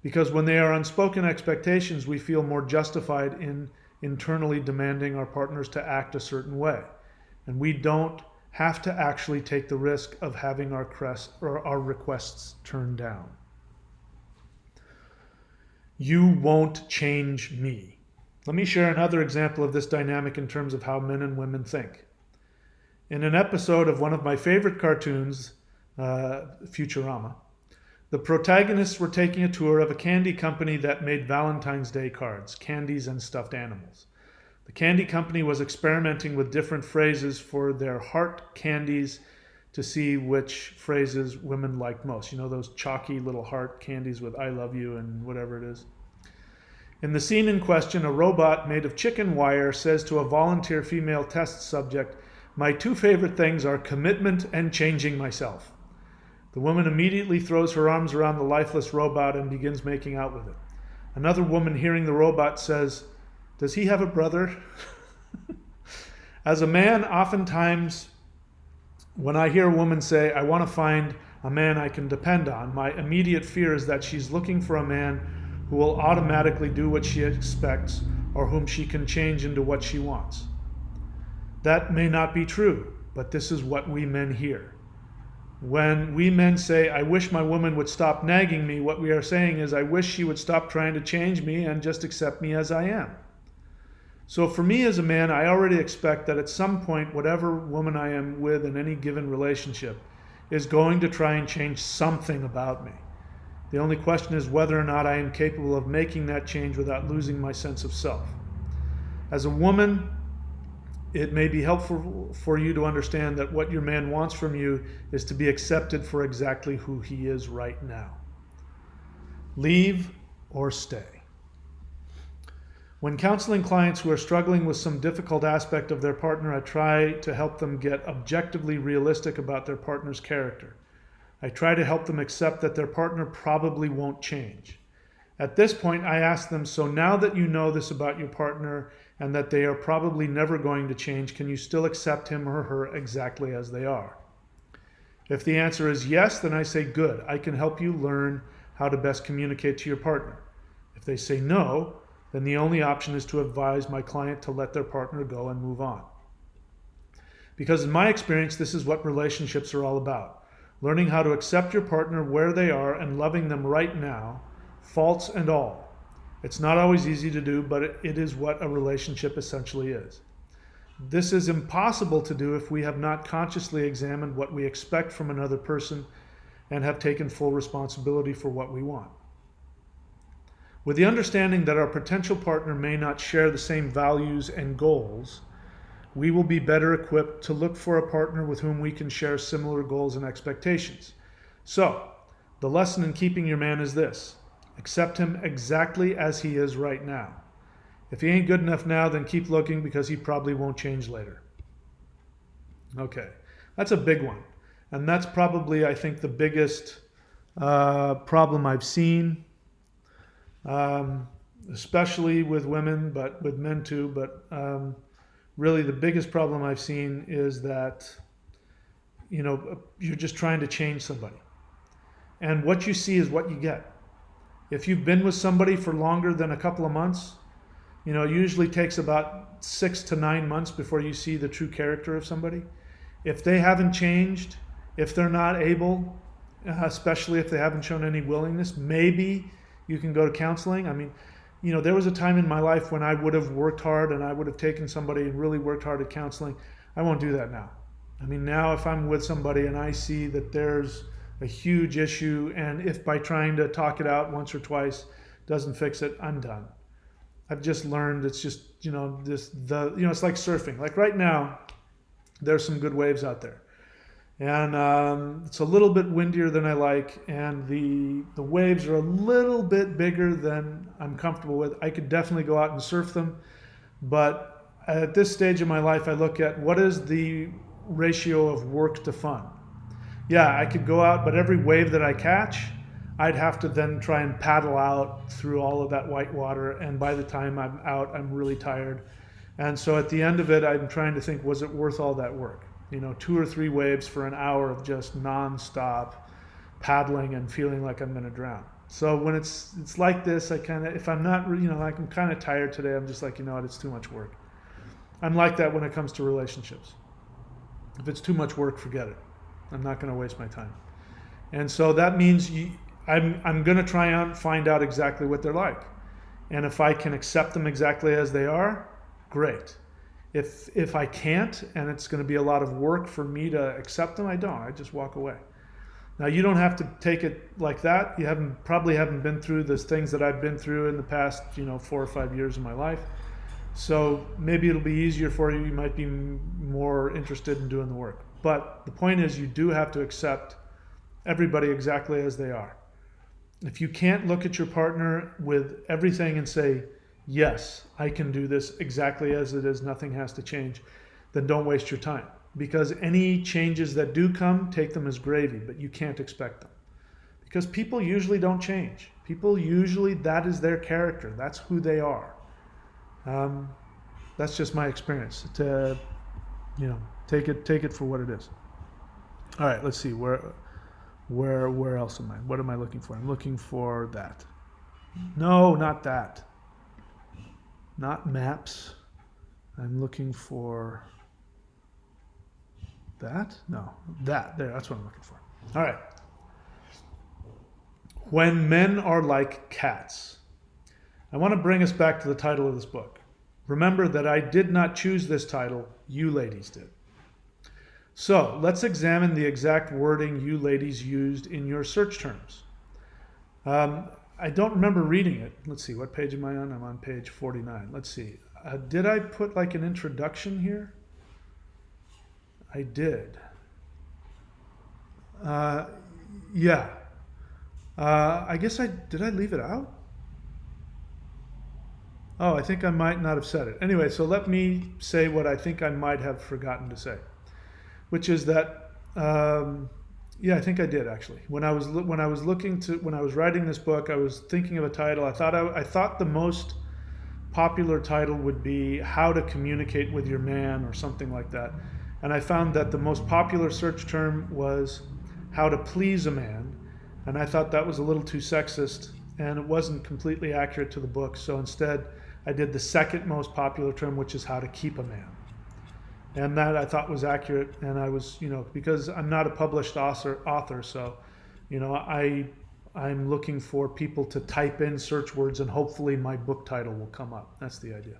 Because when they are unspoken expectations, we feel more justified in internally demanding our partners to act a certain way. And we don't have to actually take the risk of having our requests turned down. You won't change me. Let me share another example of this dynamic in terms of how men and women think. In an episode of one of my favorite cartoons, Futurama, the protagonists were taking a tour of a candy company that made Valentine's Day cards, candies and stuffed animals. The candy company was experimenting with different phrases for their heart candies to see which phrases women liked most. You know, those chalky little heart candies with "I love you" and whatever it is. In the scene in question, a robot made of chicken wire says to a volunteer female test subject, "My two favorite things are commitment and changing myself." The woman immediately throws her arms around the lifeless robot and begins making out with it. Another woman, hearing the robot, says, "Does he have a brother?" As a man, oftentimes, when I hear a woman say, "I want to find a man I can depend on," my immediate fear is that she's looking for a man who will automatically do what she expects or whom she can change into what she wants. That may not be true, but this is what we men hear. When we men say, "I wish my woman would stop nagging me," what we are saying is, "I wish she would stop trying to change me and just accept me as I am." So for me as a man, I already expect that at some point, whatever woman I am with in any given relationship is going to try and change something about me. The only question is whether or not I am capable of making that change without losing my sense of self. As a woman, it may be helpful for you to understand that what your man wants from you is to be accepted for exactly who he is right now. Leave or stay. When counseling clients who are struggling with some difficult aspect of their partner, I try to help them get objectively realistic about their partner's character. I try to help them accept that their partner probably won't change. At this point, I ask them, so now that you know this about your partner and that they are probably never going to change, can you still accept him or her exactly as they are? If the answer is yes, then I say, good, I can help you learn how to best communicate to your partner. If they say no, then the only option is to advise my client to let their partner go and move on. Because in my experience, this is what relationships are all about. Learning how to accept your partner where they are and loving them right now, faults and all. It's not always easy to do, but it is what a relationship essentially is. This is impossible to do if we have not consciously examined what we expect from another person and have taken full responsibility for what we want. With the understanding that our potential partner may not share the same values and goals, we will be better equipped to look for a partner with whom we can share similar goals and expectations. So, the lesson in keeping your man is this: accept him exactly as he is right now. If he ain't good enough now, then keep looking, because he probably won't change later. Okay, that's a big one. And that's probably, I think, the biggest problem I've seen. Especially with women, but with men too. But really the biggest problem I've seen is that, you're just trying to change somebody. And what you see is what you get. If you've been with somebody for longer than a couple of months, it usually takes about 6 to 9 months before you see the true character of somebody. If they haven't changed, if they're not able, especially if they haven't shown any willingness, maybe you can go to counseling. I mean, there was a time in my life when I would have worked hard and I would have taken somebody and really worked hard at counseling. I won't do that now. I mean, now if I'm with somebody and I see that there's a huge issue, and if by trying to talk it out once or twice doesn't fix it, I'm done. I've just learned it's just, it's like surfing. Like right now, there's some good waves out there. And it's a little bit windier than I like, and the waves are a little bit bigger than I'm comfortable with. I could definitely go out and surf them, but at this stage of my life, I look at what is the ratio of work to fun. Yeah, I could go out, but every wave that I catch, I'd have to then try and paddle out through all of that white water, and by the time I'm out, I'm really tired. And so at the end of it, I'm trying to think, was it worth all that work? 2 or 3 waves for an hour of just nonstop paddling and feeling like I'm going to drown. So when it's like this, I kind of, if I'm not, like I'm kind of tired today, I'm just like, it's too much work. I'm like that when it comes to relationships. If it's too much work, forget it. I'm not going to waste my time. And so that means I'm going to try and find out exactly what they're like. And if I can accept them exactly as they are, great. If I can't, and it's going to be a lot of work for me to accept them, I don't. I just walk away. Now, you don't have to take it like that. You probably haven't been through the things that I've been through in the past, 4 or 5 years of my life. So maybe it'll be easier for you. You might be more interested in doing the work. But the point is, you do have to accept everybody exactly as they are. If you can't look at your partner with everything and say, yes, I can do this exactly as it is, nothing has to change, then don't waste your time. Because any changes that do come, take them as gravy, but you can't expect them. Because people usually don't change. People usually, that is their character. That's who they are. That's just my experience. Take it for what it is. All right, let's see. Where else am I? What am I looking for? I'm looking for that. No, not that. Not maps. I'm looking for that? No, that. There, that's what I'm looking for. All right. When men are like cats. I want to bring us back to the title of this book. Remember that I did not choose this title, you ladies did. So let's examine the exact wording you ladies used in your search terms. I don't remember reading it. Let's see, what page am I on? I'm on page 49. Let's see. Did I put like an introduction here? I did. Yeah. I guess did I leave it out? Oh, I think I might not have said it. Anyway, so let me say what I think I might have forgotten to say, which is that, yeah, I think I did actually. When I was writing this book, I was thinking of a title. I thought the most popular title would be "How to Communicate with Your Man" or something like that, and I found that the most popular search term was "How to Please a Man," and I thought that was a little too sexist, and it wasn't completely accurate to the book. So instead, I did the second most popular term, which is "How to Keep a Man." And that I thought was accurate, and I was, because I'm not a published author, so, I'm looking for people to type in search words, and hopefully my book title will come up. That's the idea.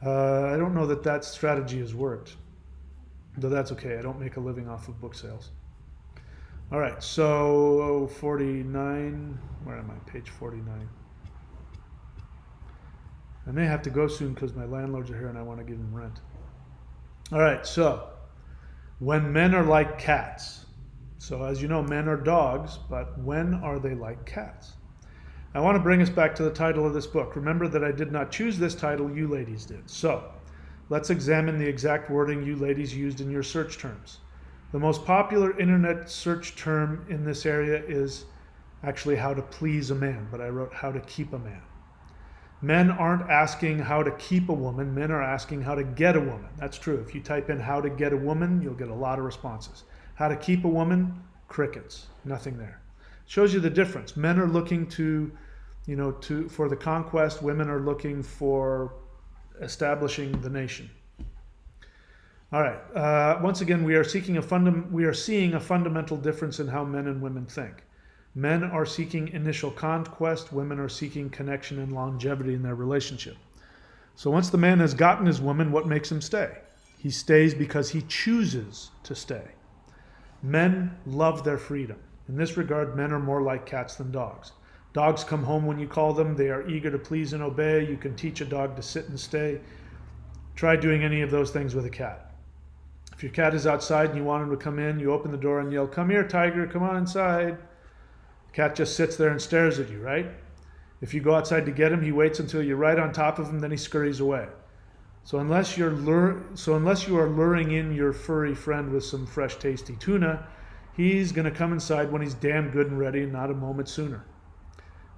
I don't know that strategy has worked, though that's okay. I don't make a living off of book sales. All right, so 49, where am I? Page 49. I may have to go soon because my landlords are here and I want to give them rent. All right, so when men are like cats. So as you know, men are dogs, but when are they like cats? I want to bring us back to the title of this book. Remember that I did not choose this title, you ladies did. So let's examine the exact wording you ladies used in your search terms. The most popular internet search term in this area is actually "how to please a man," but I wrote "how to keep a man." Men aren't asking how to keep a woman, men are asking how to get a woman. That's true. If you type in "how to get a woman," you'll get a lot of responses. How to keep a woman, crickets, nothing there. Shows you the difference. Men are looking for the conquest, women are looking for establishing the nation. All right, once again, we are seeing a fundamental difference in how men and women think. Men are seeking initial conquest, women are seeking connection and longevity in their relationship. So once the man has gotten his woman, what makes him stay? He stays because he chooses to stay. Men love their freedom. In this regard, men are more like cats than dogs. Dogs come home when you call them. They are eager to please and obey. You can teach a dog to sit and stay. Try doing any of those things with a cat. If your cat is outside and you want him to come in, you open the door and yell, "Come here, Tiger, come on inside." The cat just sits there and stares at you, right? If you go outside to get him, he waits until you're right on top of him, then he scurries away. So unless you are luring in your furry friend with some fresh, tasty tuna, he's going to come inside when he's damn good and ready, and not a moment sooner.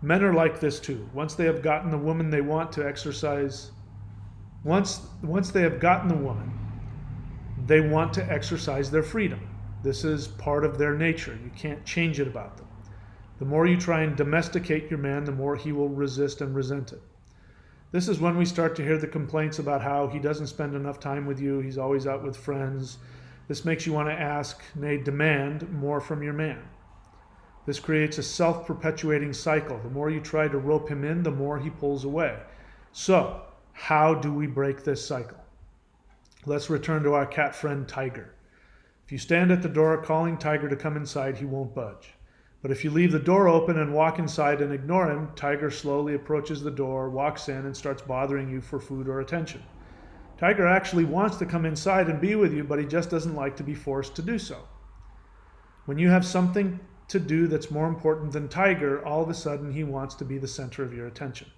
Men are like this too. Once they have gotten the woman they want to exercise, once they have gotten the woman, they want to exercise their freedom. This is part of their nature. You can't change it about them. The more you try and domesticate your man, the more he will resist and resent it. This is when we start to hear the complaints about how he doesn't spend enough time with you, he's always out with friends. This makes you want to ask, nay, demand more from your man. This creates a self-perpetuating cycle. The more you try to rope him in, the more he pulls away. So, how do we break this cycle? Let's return to our cat friend Tiger. If you stand at the door calling Tiger to come inside, he won't budge. But if you leave the door open and walk inside and ignore him, Tiger slowly approaches the door, walks in, and starts bothering you for food or attention. Tiger actually wants to come inside and be with you, but he just doesn't like to be forced to do so. When you have something to do that's more important than Tiger, all of a sudden he wants to be the center of your attention.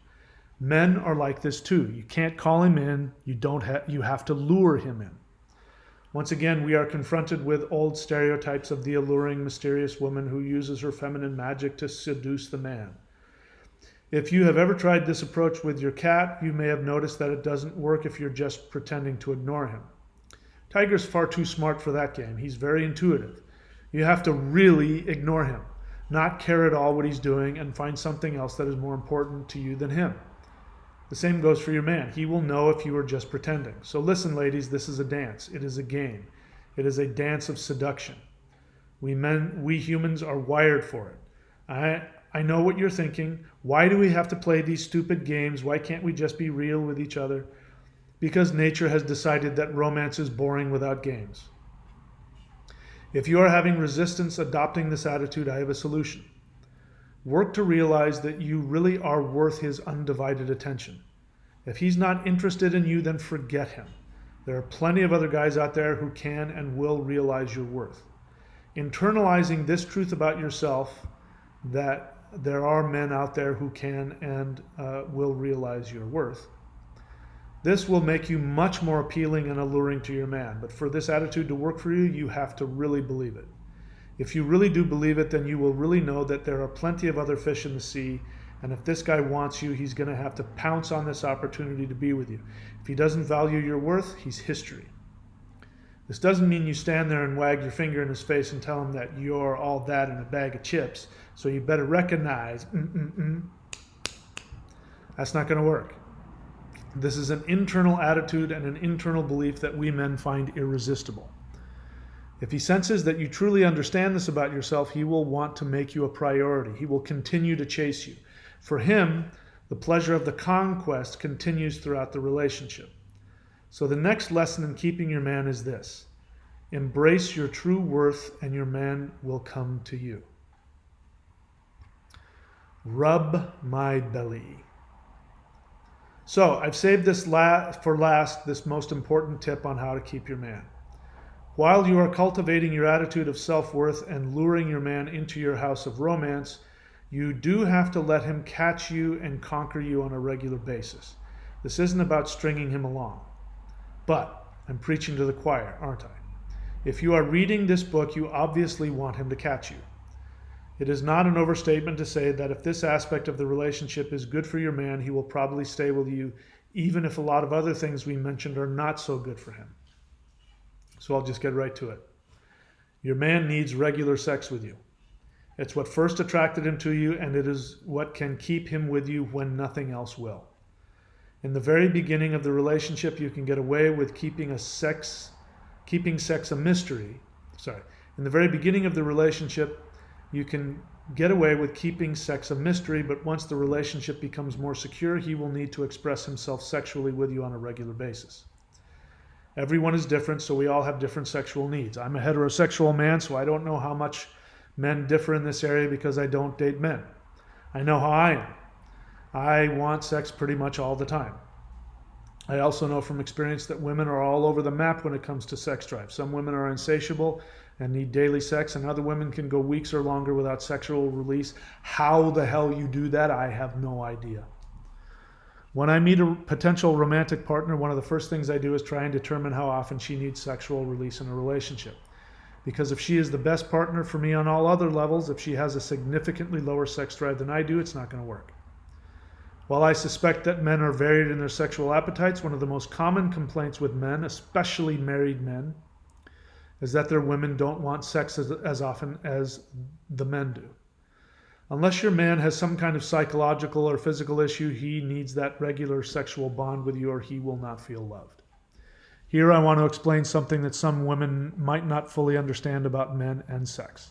Men are like this too. You can't call him in, you have to lure him in. Once again, we are confronted with old stereotypes of the alluring, mysterious woman who uses her feminine magic to seduce the man. If you have ever tried this approach with your cat, you may have noticed that it doesn't work if you're just pretending to ignore him. Tiger's far too smart for that game. He's very intuitive. You have to really ignore him, not care at all what he's doing, and find something else that is more important to you than him. The same goes for your man. He will know if you are just pretending. So listen, ladies, this is a dance. It is a game. It is a dance of seduction. We humans are wired for it. I know what you're thinking. Why do we have to play these stupid games? Why can't we just be real with each other? Because nature has decided that romance is boring without games. If you are having resistance adopting this attitude, I have a solution. Work to realize that you really are worth his undivided attention. If he's not interested in you, then forget him. There are plenty of other guys out there who can and will realize your worth. Internalizing this truth about yourself, that there are men out there who can and will realize your worth, this will make you much more appealing and alluring to your man. But for this attitude to work for you, you have to really believe it. If you really do believe it, then you will really know that there are plenty of other fish in the sea, and if this guy wants you, he's going to have to pounce on this opportunity to be with you. If he doesn't value your worth, he's history. This doesn't mean you stand there and wag your finger in his face and tell him that you're all that in a bag of chips, so you better recognize, That's not going to work. This is an internal attitude and an internal belief that we men find irresistible. If he senses that you truly understand this about yourself, he will want to make you a priority. He will continue to chase you. For him, the pleasure of the conquest continues throughout the relationship. So the next lesson in keeping your man is this: embrace your true worth and your man will come to you. Rub my belly. So I've saved this for last, this most important tip on how to keep your man. While you are cultivating your attitude of self-worth and luring your man into your house of romance, you do have to let him catch you and conquer you on a regular basis. This isn't about stringing him along. But I'm preaching to the choir, aren't I? If you are reading this book, you obviously want him to catch you. It is not an overstatement to say that if this aspect of the relationship is good for your man, he will probably stay with you, even if a lot of other things we mentioned are not so good for him. So I'll just get right to it. Your man needs regular sex with you. It's what first attracted him to you, and it is what can keep him with you when nothing else will. In the very beginning of the relationship, you can get away with keeping sex a mystery. In the very beginning of the relationship, you can get away with keeping sex a mystery, but once the relationship becomes more secure, he will need to express himself sexually with you on a regular basis. Everyone is different, so we all have different sexual needs. I'm a heterosexual man, so I don't know how much men differ in this area because I don't date men. I know how I am. I want sex pretty much all the time. I also know from experience that women are all over the map when it comes to sex drive. Some women are insatiable and need daily sex, and other women can go weeks or longer without sexual release. How the hell you do that, I have no idea. When I meet a potential romantic partner, one of the first things I do is try and determine how often she needs sexual release in a relationship. Because if she is the best partner for me on all other levels, if she has a significantly lower sex drive than I do, it's not going to work. While I suspect that men are varied in their sexual appetites, one of the most common complaints with men, especially married men, is that their women don't want sex as often as the men do. Unless your man has some kind of psychological or physical issue, he needs that regular sexual bond with you or he will not feel loved. Here I want to explain something that some women might not fully understand about men and sex.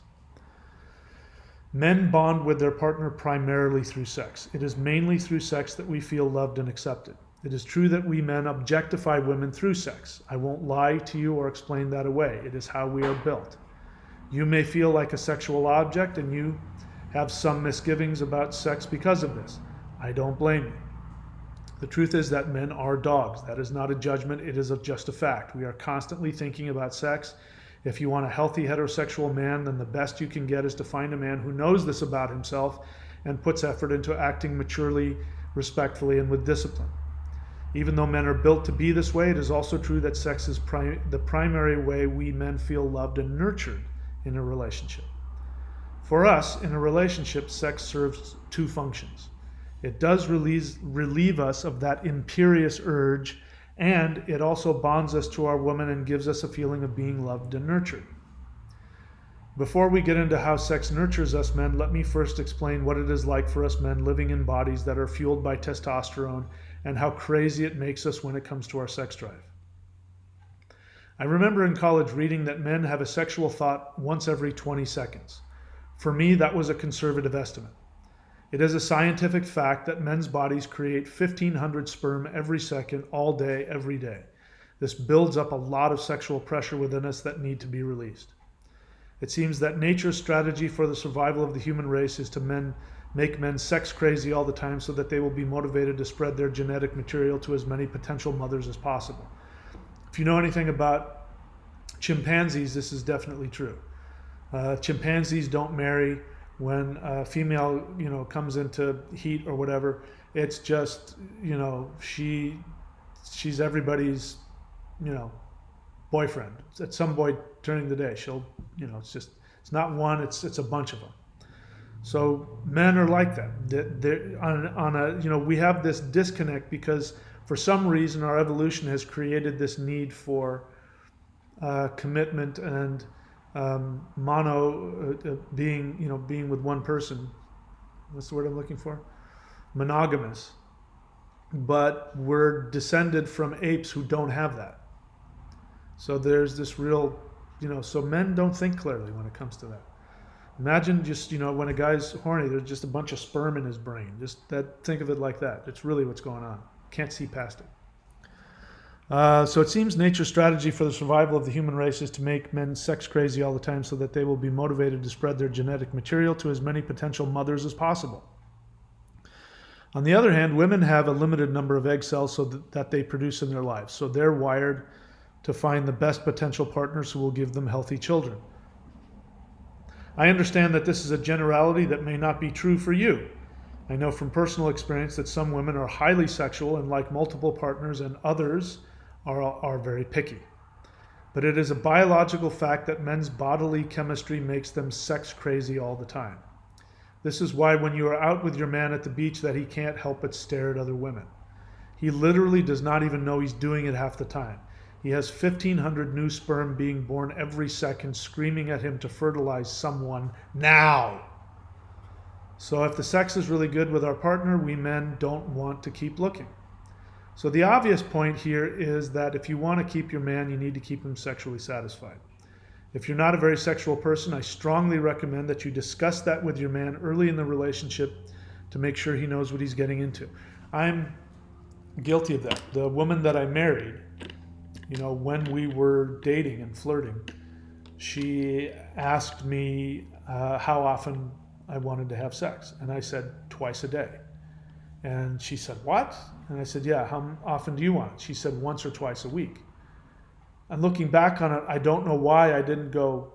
Men bond with their partner primarily through sex. It is mainly through sex that we feel loved and accepted. It is true that we men objectify women through sex. I won't lie to you or explain that away. It is how we are built. You may feel like a sexual object and you have some misgivings about sex because of this. I don't blame you. The truth is that men are dogs. That is not a judgment, it is just a fact. We are constantly thinking about sex. If you want a healthy heterosexual man, then the best you can get is to find a man who knows this about himself and puts effort into acting maturely, respectfully, and with discipline. Even though men are built to be this way, it is also true that sex is the primary way we men feel loved and nurtured in a relationship. For us, in a relationship, sex serves two functions. It does relieve us of that imperious urge, and it also bonds us to our woman and gives us a feeling of being loved and nurtured. Before we get into how sex nurtures us men, let me first explain what it is like for us men living in bodies that are fueled by testosterone and how crazy it makes us when it comes to our sex drive. I remember in college reading that men have a sexual thought once every 20 seconds. For me, that was a conservative estimate. It is a scientific fact that men's bodies create 1,500 sperm every second, all day, every day. This builds up a lot of sexual pressure within us that need to be released. It seems that nature's strategy for the survival of the human race is to make men sex crazy all the time so that they will be motivated to spread their genetic material to as many potential mothers as possible. If you know anything about chimpanzees, this is definitely true. Chimpanzees don't marry when a female, comes into heat or whatever. It's just, she's everybody's, boyfriend. At some point during the day, she'll, it's not one, it's a bunch of them. So men are like that. We have this disconnect because for some reason our evolution has created this need for commitment and being with one person. What's the word I'm looking for? Monogamous. But we're descended from apes who don't have that. So there's this real, so men don't think clearly when it comes to that. Imagine just, when a guy's horny, there's just a bunch of sperm in his brain. Think of it like that. It's really what's going on. Can't see past it. So it seems nature's strategy for the survival of the human race is to make men sex crazy all the time so that they will be motivated to spread their genetic material to as many potential mothers as possible. On the other hand, women have a limited number of egg cells that they produce in their lives. So they're wired to find the best potential partners who will give them healthy children. I understand that this is a generality that may not be true for you. I know from personal experience that some women are highly sexual and like multiple partners, and others are very picky. But it is a biological fact that men's bodily chemistry makes them sex crazy all the time. This is why when you are out with your man at the beach that he can't help but stare at other women. He literally does not even know he's doing it half the time. He has 1,500 new sperm being born every second, screaming at him to fertilize someone now. So if the sex is really good with our partner, we men don't want to keep looking. So the obvious point here is that if you want to keep your man, you need to keep him sexually satisfied. If you're not a very sexual person, I strongly recommend that you discuss that with your man early in the relationship to make sure he knows what he's getting into. I'm guilty of that. The woman that I married, when we were dating and flirting, she asked me how often I wanted to have sex. And I said, twice a day. And she said, what? And I said, yeah, how often do you want it? She said, once or twice a week. And looking back on it, I don't know why I didn't go,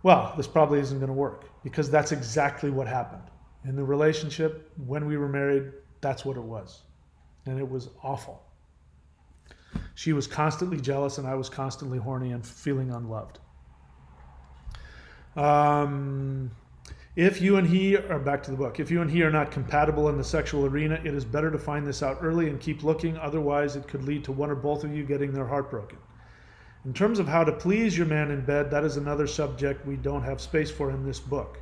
well, this probably isn't going to work. Because that's exactly what happened. In the relationship, when we were married, that's what it was. And it was awful. She was constantly jealous and I was constantly horny and feeling unloved. If you and he are, back to the book, if you and he are not compatible in the sexual arena, it is better to find this out early and keep looking. Otherwise, it could lead to one or both of you getting their heart broken. In terms of how to please your man in bed, that is another subject we don't have space for in this book.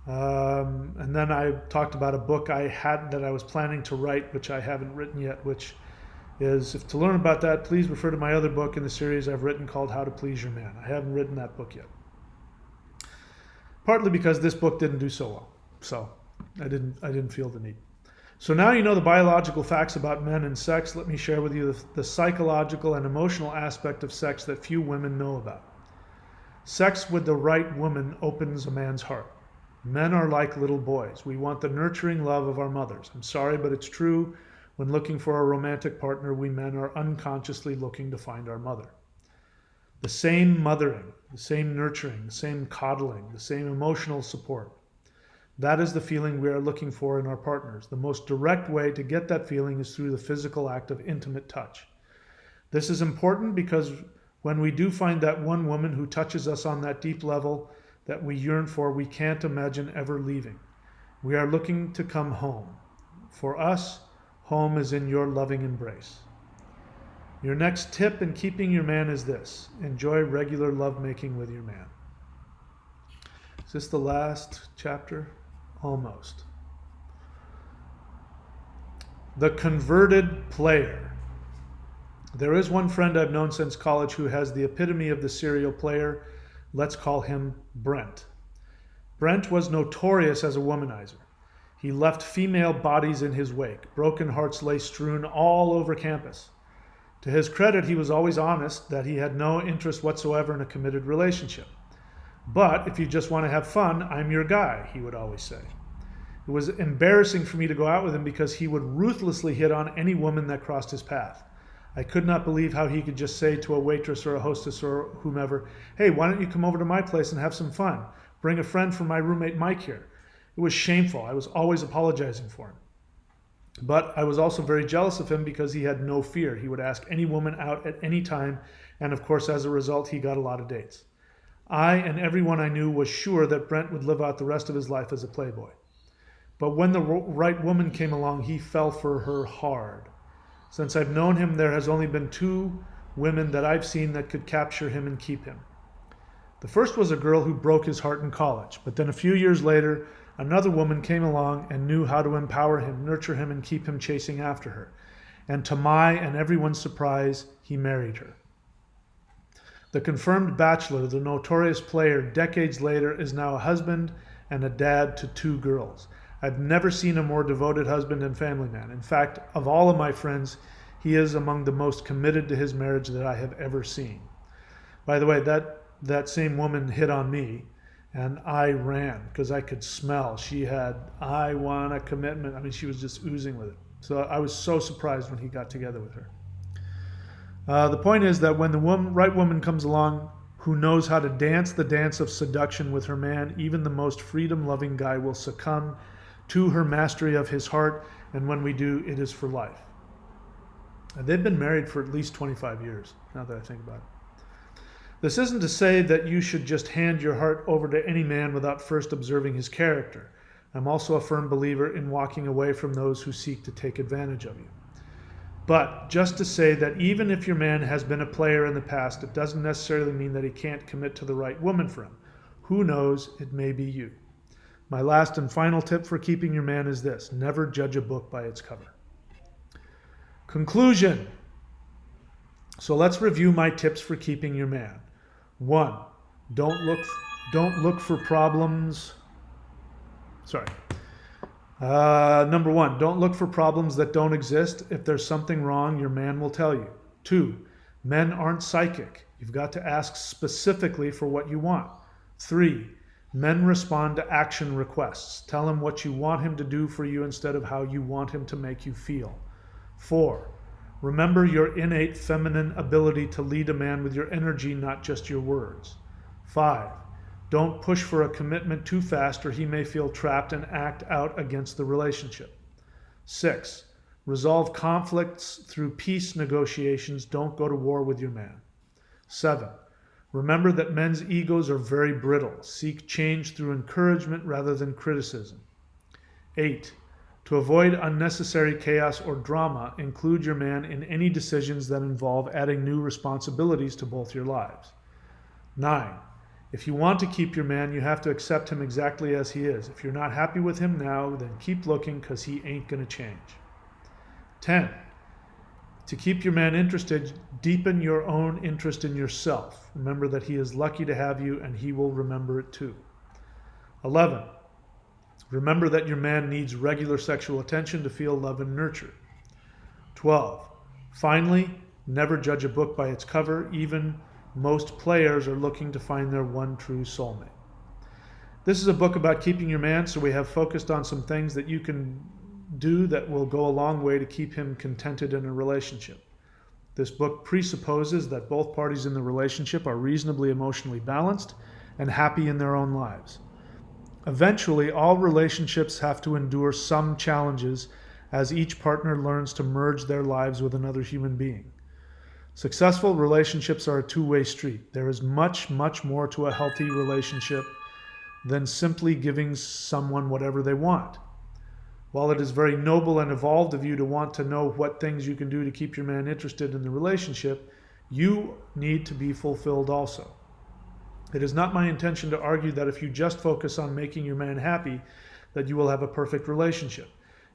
And then I talked about a book that I was planning to write, which I haven't written yet, which is, if to learn about that, please refer to my other book in the series I've written called How to Please Your Man. I haven't written that book yet. Partly because this book didn't do so well. So I didn't feel the need. So now you know the biological facts about men and sex. Let me share with you the psychological and emotional aspect of sex that few women know about. Sex with the right woman opens a man's heart. Men are like little boys. We want the nurturing love of our mothers. I'm sorry, but it's true. When looking for a romantic partner, we men are unconsciously looking to find our mother. The same mothering, the same nurturing, the same coddling, the same emotional support. That is the feeling we are looking for in our partners. The most direct way to get that feeling is through the physical act of intimate touch. This is important because when we do find that one woman who touches us on that deep level that we yearn for, we can't imagine ever leaving. We are looking to come home. For us, home is in your loving embrace. Your next tip in keeping your man is this: enjoy regular lovemaking with your man. Is this the last chapter? Almost. The converted player. There is one friend I've known since college who has the epitome of the serial player. Let's call him Brent. Brent was notorious as a womanizer. He left female bodies in his wake. Broken hearts lay strewn all over campus. To his credit, he was always honest that he had no interest whatsoever in a committed relationship. But if you just want to have fun, I'm your guy, he would always say. It was embarrassing for me to go out with him because he would ruthlessly hit on any woman that crossed his path. I could not believe how he could just say to a waitress or a hostess or whomever, "Hey, why don't you come over to my place and have some fun? Bring a friend from my roommate Mike here." It was shameful. I was always apologizing for him. But I was also very jealous of him because he had no fear. He would ask any woman out at any time, and of course, as a result, he got a lot of dates. I and everyone I knew was sure that Brent would live out the rest of his life as a playboy. But when the right woman came along, he fell for her hard. Since I've known him, there has only been 2 women that I've seen that could capture him and keep him. The first was a girl who broke his heart in college, but then a few years later, another woman came along and knew how to empower him, nurture him, and keep him chasing after her. And to my and everyone's surprise, he married her. The confirmed bachelor, the notorious player, decades later is now a husband and a dad to 2 girls. I've never seen a more devoted husband and family man. In fact, of all of my friends, he is among the most committed to his marriage that I have ever seen. By the way, that same woman hit on me, and I ran because I could smell. She had, "I want a commitment." I mean, she was just oozing with it. So I was so surprised when he got together with her. The point is that when the right woman comes along who knows how to dance the dance of seduction with her man, even the most freedom-loving guy will succumb to her mastery of his heart, and when we do, it is for life. And they've been married for at least 25 years, now that I think about it. This isn't to say that you should just hand your heart over to any man without first observing his character. I'm also a firm believer in walking away from those who seek to take advantage of you. But just to say that even if your man has been a player in the past, it doesn't necessarily mean that he can't commit to the right woman for him. Who knows, it may be you. My last and final tip for keeping your man is this: never judge a book by its cover. Conclusion. So let's review my tips for keeping your man. 1. Don't look for problems. Number 1, don't look for problems that don't exist. If there's something wrong, your man will tell you. 2, men aren't psychic. You've got to ask specifically for what you want. 3, men respond to action requests. Tell him what you want him to do for you instead of how you want him to make you feel. 4, remember your innate feminine ability to lead a man with your energy, not just your words. 5, don't push for a commitment too fast or he may feel trapped and act out against the relationship. 6, resolve conflicts through peace negotiations. Don't go to war with your man. 7, remember that men's egos are very brittle. Seek change through encouragement rather than criticism. 8, to avoid unnecessary chaos or drama, include your man in any decisions that involve adding new responsibilities to both your lives. 9, if you want to keep your man, you have to accept him exactly as he is. If you're not happy with him now, then keep looking because he ain't going to change. 10, to keep your man interested, deepen your own interest in yourself. Remember that he is lucky to have you and he will remember it too. 11, remember that your man needs regular sexual attention to feel love and nurture. 12, finally, never judge a book by its cover. Even most players are looking to find their one true soulmate. This is a book about keeping your man, so we have focused on some things that you can do that will go a long way to keep him contented in a relationship. This book presupposes that both parties in the relationship are reasonably emotionally balanced and happy in their own lives. Eventually, all relationships have to endure some challenges as each partner learns to merge their lives with another human being. Successful relationships are a two-way street. There is much, much more to a healthy relationship than simply giving someone whatever they want. While it is very noble and evolved of you to want to know what things you can do to keep your man interested in the relationship, you need to be fulfilled also. It is not my intention to argue that if you just focus on making your man happy, that you will have a perfect relationship.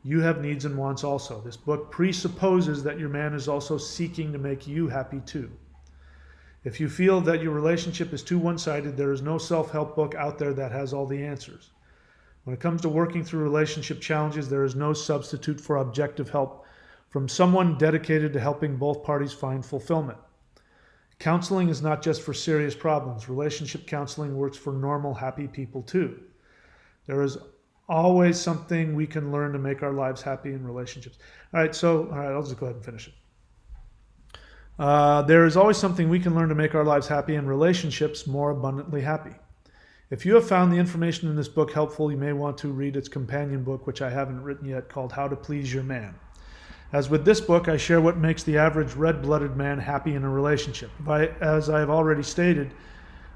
You have needs and wants also. This book presupposes that your man is also seeking to make you happy too. If you feel that your relationship is too one-sided, there is no self-help book out there that has all the answers. When it comes to working through relationship challenges, there is no substitute for objective help from someone dedicated to helping both parties find fulfillment. Counseling is not just for serious problems. Relationship counseling works for normal, happy people too. There is always something we can learn to make our lives happy in relationships. All right, I'll just go ahead and finish it. There is always something we can learn to make our lives happy and relationships more abundantly happy. If you have found the information in this book helpful, you may want to read its companion book, which I haven't written yet, called How to Please Your Man. As with this book, I share what makes the average red-blooded man happy in a relationship. As I have already stated,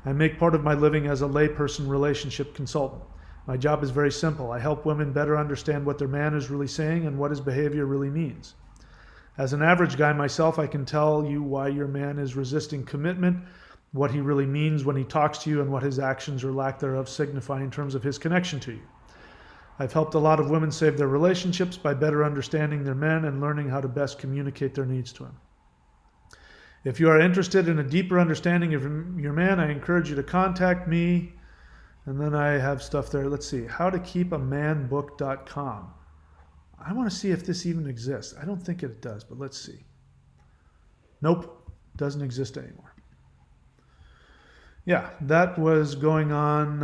I make part of my living as a layperson relationship consultant. My job is very simple. I help women better understand what their man is really saying and what his behavior really means. As an average guy myself, I can tell you why your man is resisting commitment, what he really means when he talks to you, and what his actions or lack thereof signify in terms of his connection to you. I've helped a lot of women save their relationships by better understanding their men and learning how to best communicate their needs to him. If you are interested in a deeper understanding of your man, I encourage you to contact me. And then I have stuff there. Let's see, howtokeepamanbook.com. I want to see if this even exists. I don't think it does, but let's see. Nope, doesn't exist anymore. Yeah, that was going on.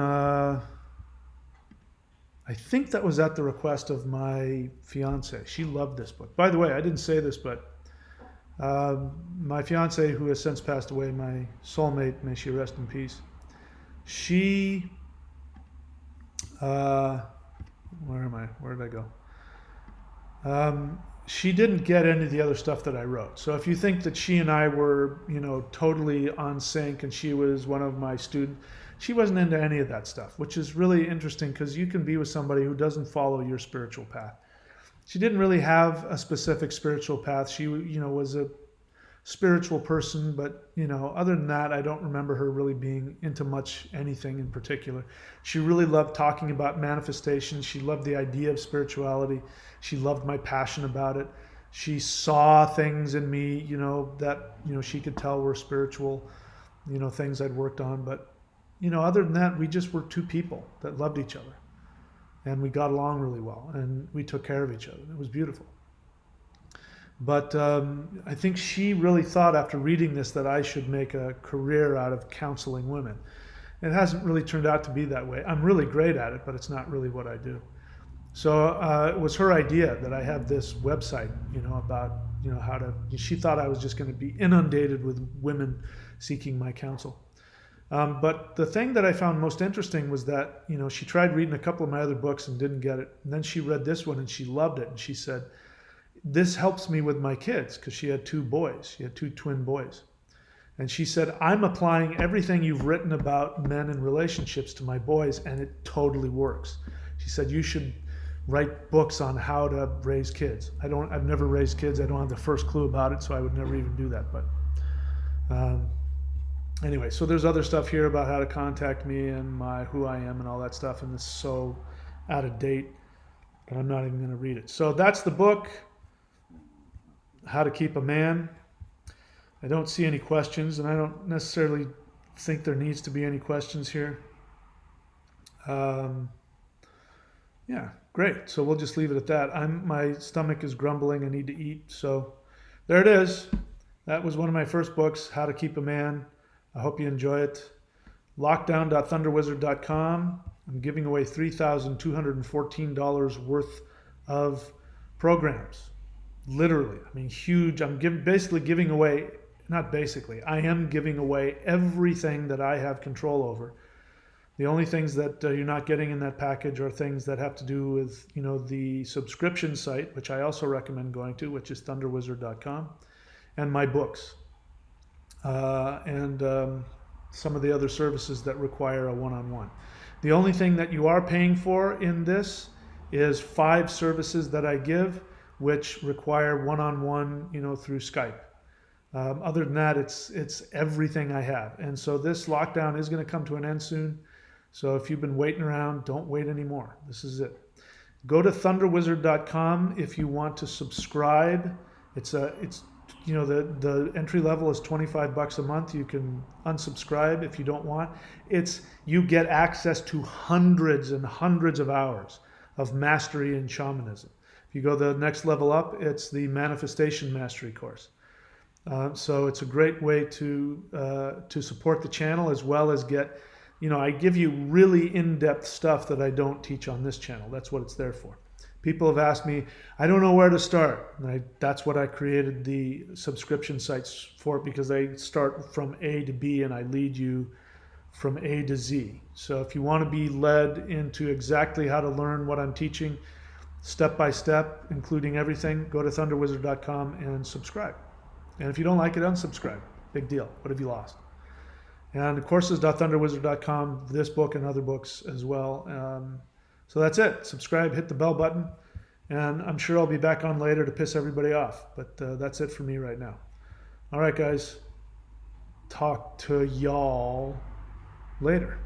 I think that was at the request of my fiance. She loved this book. By the way, I didn't say this, but my fiance, who has since passed away, my soulmate, may she rest in peace, she, where am I? Where did I go? She didn't get any of the other stuff that I wrote. So if you think that she and I were, totally on sync and she was one of my students, she wasn't into any of that stuff, which is really interesting because you can be with somebody who doesn't follow your spiritual path. She didn't really have a specific spiritual path. She, was a spiritual person, but, other than that, I don't remember her really being into much anything in particular. She really loved talking about manifestation. She loved the idea of spirituality. She loved my passion about it. She saw things in me, that, she could tell were spiritual, things I'd worked on. But, other than that, we just were two people that loved each other. And we got along really well. And we took care of each other. It was beautiful. But I think she really thought after reading this that I should make a career out of counseling women. It hasn't really turned out to be that way. I'm really great at it, but it's not really what I do. So it was her idea that I have this website, about, how to, she thought I was just going to be inundated with women seeking my counsel. But the thing that I found most interesting was that, she tried reading a couple of my other books and didn't get it. And then she read this one and she loved it. And she said, this helps me with my kids, because she had two boys. She had two twin boys. And she said, I'm applying everything you've written about men and relationships to my boys, and it totally works. She said, you should write books on how to raise kids. I've never raised kids. I don't have the first clue about it, so I would never even do that. But anyway, so there's other stuff here about how to contact me and who I am and all that stuff, and this is so out of date that I'm not even going to read it. So that's the book, How to Keep a Man. I don't see any questions, and I don't necessarily think there needs to be any questions here. Yeah, great. So we'll just leave it at that. My stomach is grumbling. I need to eat. So there it is. That was one of my first books, How to Keep a Man. I hope you enjoy it. Lockdown.thunderwizard.com. I'm giving away $3,214 worth of programs. Literally. I mean, huge. I am giving away everything that I have control over. The only things that you're not getting in that package are things that have to do with, the subscription site, which I also recommend going to, which is thunderwizard.com, and my books, and some of the other services that require a one-on-one. The only thing that you are paying for in this is 5 services that I give, which require one-on-one, through Skype. Other than that, it's everything I have. And so this lockdown is going to come to an end soon. So if you've been waiting around, don't wait anymore. This is it. Go to thunderwizard.com if you want to subscribe. The entry level is $25 a month. You can unsubscribe if you don't want. You get access to hundreds and hundreds of hours of mastery in shamanism. If you go the next level up, it's the Manifestation Mastery course. So it's a great way to support the channel, as well as get, I give you really in-depth stuff that I don't teach on this channel. That's what it's there for. People have asked me, I don't know where to start. That's what I created the subscription sites for, because they start from A to B and I lead you from A to Z. So if you want to be led into exactly how to learn what I'm teaching, step by step, including everything, go to thunderwizard.com and subscribe. And if you don't like it, unsubscribe. Big deal. What have you lost? And courses.thunderwizard.com, this book and other books as well. So that's it. Subscribe, hit the bell button, and I'm sure I'll be back on later to piss everybody off. But that's it for me right now. All right, guys. Talk to y'all later.